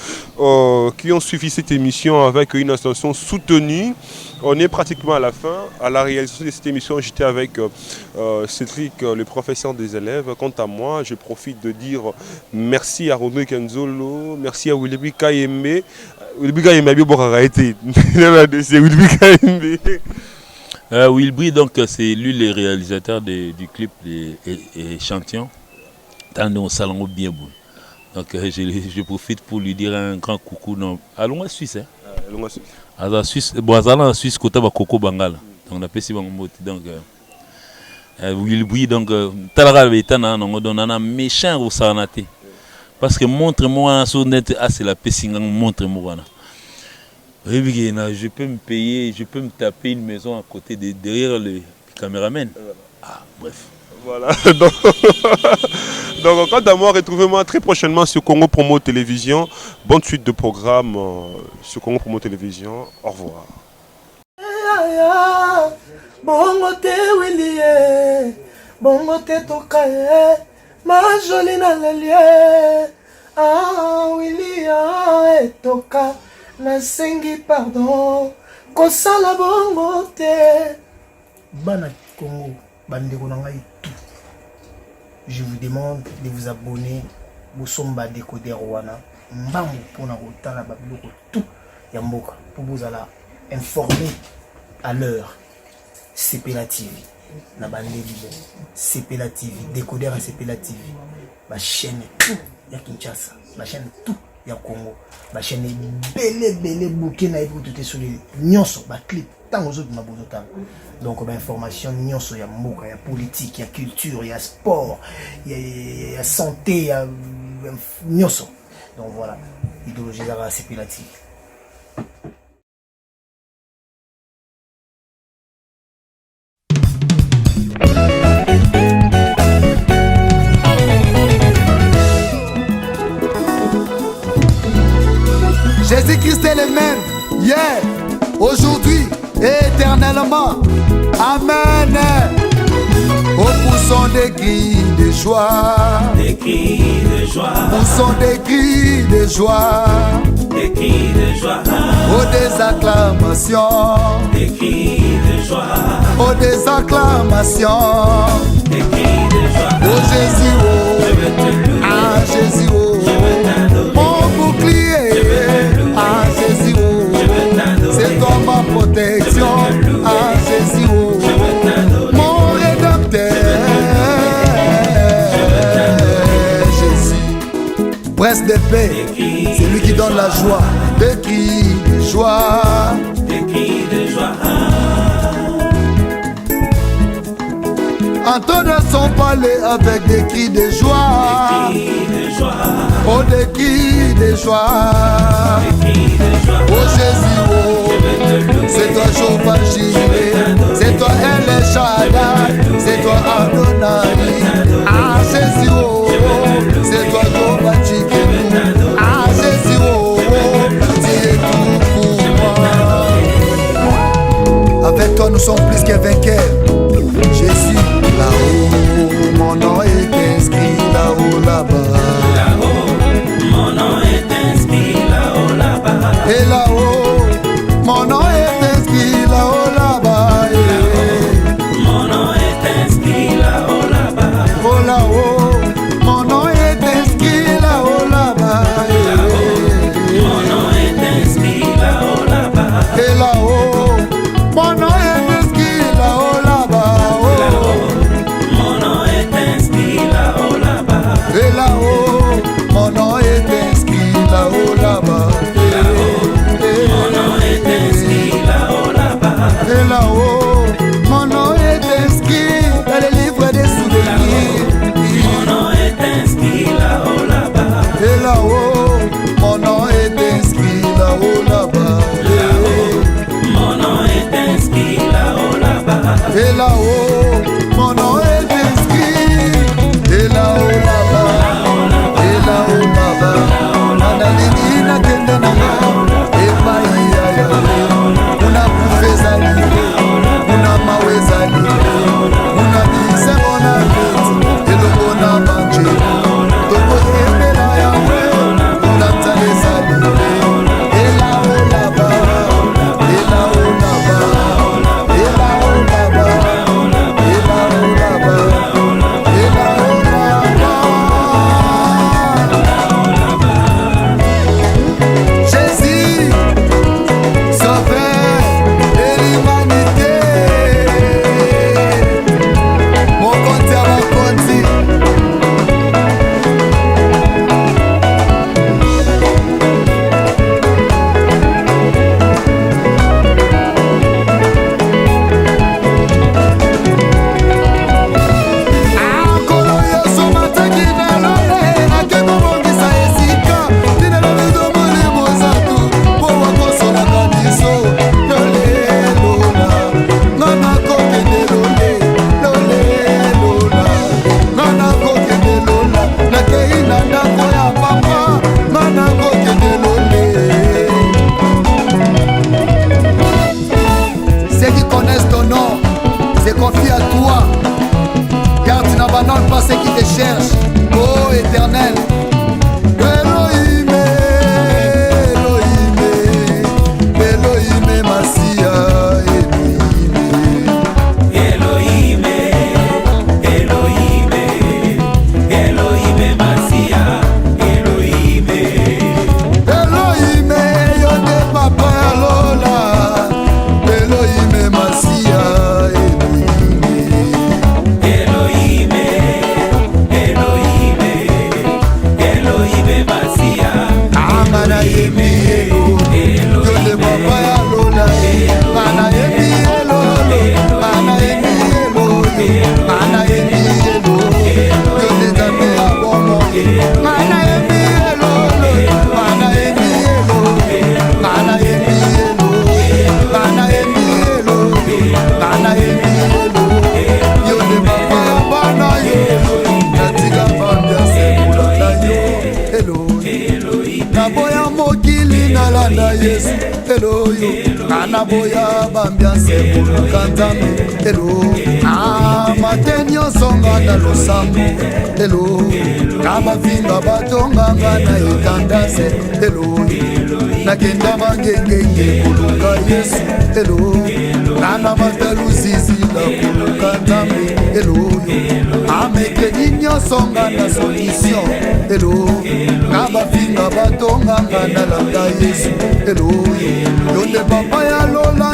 qui ont suivi cette émission avec une association soutenue. On est pratiquement à la fin. À la réalisation de cette émission, j'étais avec Cédric, le professeur des élèves. Quant à moi, je profite de dire merci à Rono Kenzolo, merci à Wilby Kayembe. Wilby Kayembe a bien été. C'est Wilby Kayembe. Wilby, donc c'est lui le réalisateur du clip Échantillon. Dans au salon bien beau. Donc je profite pour lui dire un grand coucou. Allons à Suisse. Allons à Suisse. À la Suisse, en Suisse, côté de Coco Bangal. Donc on a passé donc Wilby, donc Talara Betana, on a un méchant au Sarnaté. Parce que montre-moi sur net, c'est la Pessingan, montre-moi. Je peux me payer, je peux me taper une maison à côté derrière le caméraman. Ah, bref. Voilà. Donc, quant à moi, retrouvez-moi très prochainement sur Congo Promo Télévision. Bonne suite de programme sur Congo Promo Télévision. Au revoir. Bongo te Willy, bongo te tokaye, ma jolie na lelie. Ah Willy, ah toka. Nasengi pardon, kosala bongo te. Bana Congo, bandeko na ngai tout. Je vous demande de vous abonner au Somba Décodeur wana. Mbambo pona kotala babiloko tout ya mboka pour vous alla informer à l'heure. CPLA TV na bandeli bo. CPLA TV, Décodeur à CPLA TV. Ba chaîne tout ya Kinshasa, ba chaîne tout ya Congo. Ma chaîne belé bouquet na tout sur les nyonso ba clip tant aux autres ma bonota. Donc ba information nyonso ya mboka, ya politique, ya culture, ya sport, ya santé, ya nyonso. Donc voilà, idéologie à CPLA TV. Jésus-Christ est le même, hier, aujourd'hui et éternellement. Amen. Au poussant des guides. joie. Des cris de joie. Où sont des cris de joie? Des cris de joie. Oh, des acclamations. Des cris de joie. Oh, des acclamations. Des cris de joie. Oh Jésus, oh. Ah Jésus, oh. Mon bouclier. Ah Jésus, oh. C'est toi ma protection. Ah Jésus, oh. Mon rédempteur. Jésus, prince de paix. C'est lui qui donne la joie. Des cris de joie. Des cris de joie. Entendre son palais avec des cris de joie. Des cris de joie. Oh, des cris de joie. Des cris de joie. Oh Jésus, oh. C'est toi Jehovah Jireh. C'est toi El Shaddai. C'est toi Adonai. Ah Jésus, oh. C'est toi Jehovah Tsidkenu. Ah Jésus, oh. Tu es tout pour moi. Avec toi nous sommes plus que vainqueurs. Jésus, là-haut, mon nom est inscrit là-haut, là-bas. Là-haut, mon nom est inscrit là-haut, là-bas. Et là-haut, mon nom est inscrit là-haut, là-bas. Là-haut, mon nom est inscrit là-haut, là-bas. Oh là-haut, mon nom est inscrit là-haut, là-bas. Là-haut, mon nom est inscrit là-haut, là-bas. Et là-haut, mon nom est inscrit là-haut, là-bas. Mon nom est inscrit là-haut, là-bas. Et là-haut, mon nom est inscrit là-haut, là-bas. Là-haut, mon nom est inscrit là-haut, là-bas. Et là-haut, mon nom est inscrit dans les livres des souvenirs. Mon nom est inscrit là-haut, là-bas. Et là-haut, mon nom est inscrit là-haut, là-bas. Là-haut, mon nom est inscrit là-haut, là-bas. Et là-haut, mon nom est inscrit. Et là-haut, là-bas. Et là-haut, là-bas. Analini na kende na e maia. Una kufezali, una mawezali, una bisebona beti, elobona banje. Toko embela yawe, una talezali. Et là-haut, là-bas. Et là-haut, là-bas. Et là-haut, là-bas. Et là-haut, là-bas. Et là-haut, là-bas. Jésus, sauveur de l'humanité. Mon compte à mon compte. Akolo Yesu mataki na lole akebongisa esika tina lobezo molimo zatu po wakosolaka biso lole lola ngana kokende lole lole lola ngana kokende lola nakei na ndako ya papa ngana kokende lole. Ceux qui connaissent ton nom se confient à toi, car tu n'abandonnes pas ceux qui te cherchent, ô Éternel. Elohim, Elohim, Elohim, Massia, Elohim, Elohim, Elohim, Massia, Elohim. Elohim, Yonde Papa Lola, Elohim, Massia, Elohim, Elohim, Elohim, Massia. Amana Yemi, Yonde Papa Lola, Mana Yemi, Mana Yemi, Mana Yemi, Yonde Tame Abomo, Mana Yemi, Mana Yemi, Mana Yemi, Mana Yemi, Mana Yemi, Yonde Papa Bana Yelo, Natika Bambia Sekula Yo, Elohim, Naboya Mokili Nalanda Yesu, Elohim, Nanaboya Bambia Sekula Kantame, Elohim, te nyonso nga na losambo elo na bafinga batonganga na etandase elo nakenda bangengenge koluka yesu elo nana bataluzizila koluka nzambe eloyo amekeni nyonso nga na solution elo na bafinga batonganga na landa yesu eloyo yo nde papa ya lola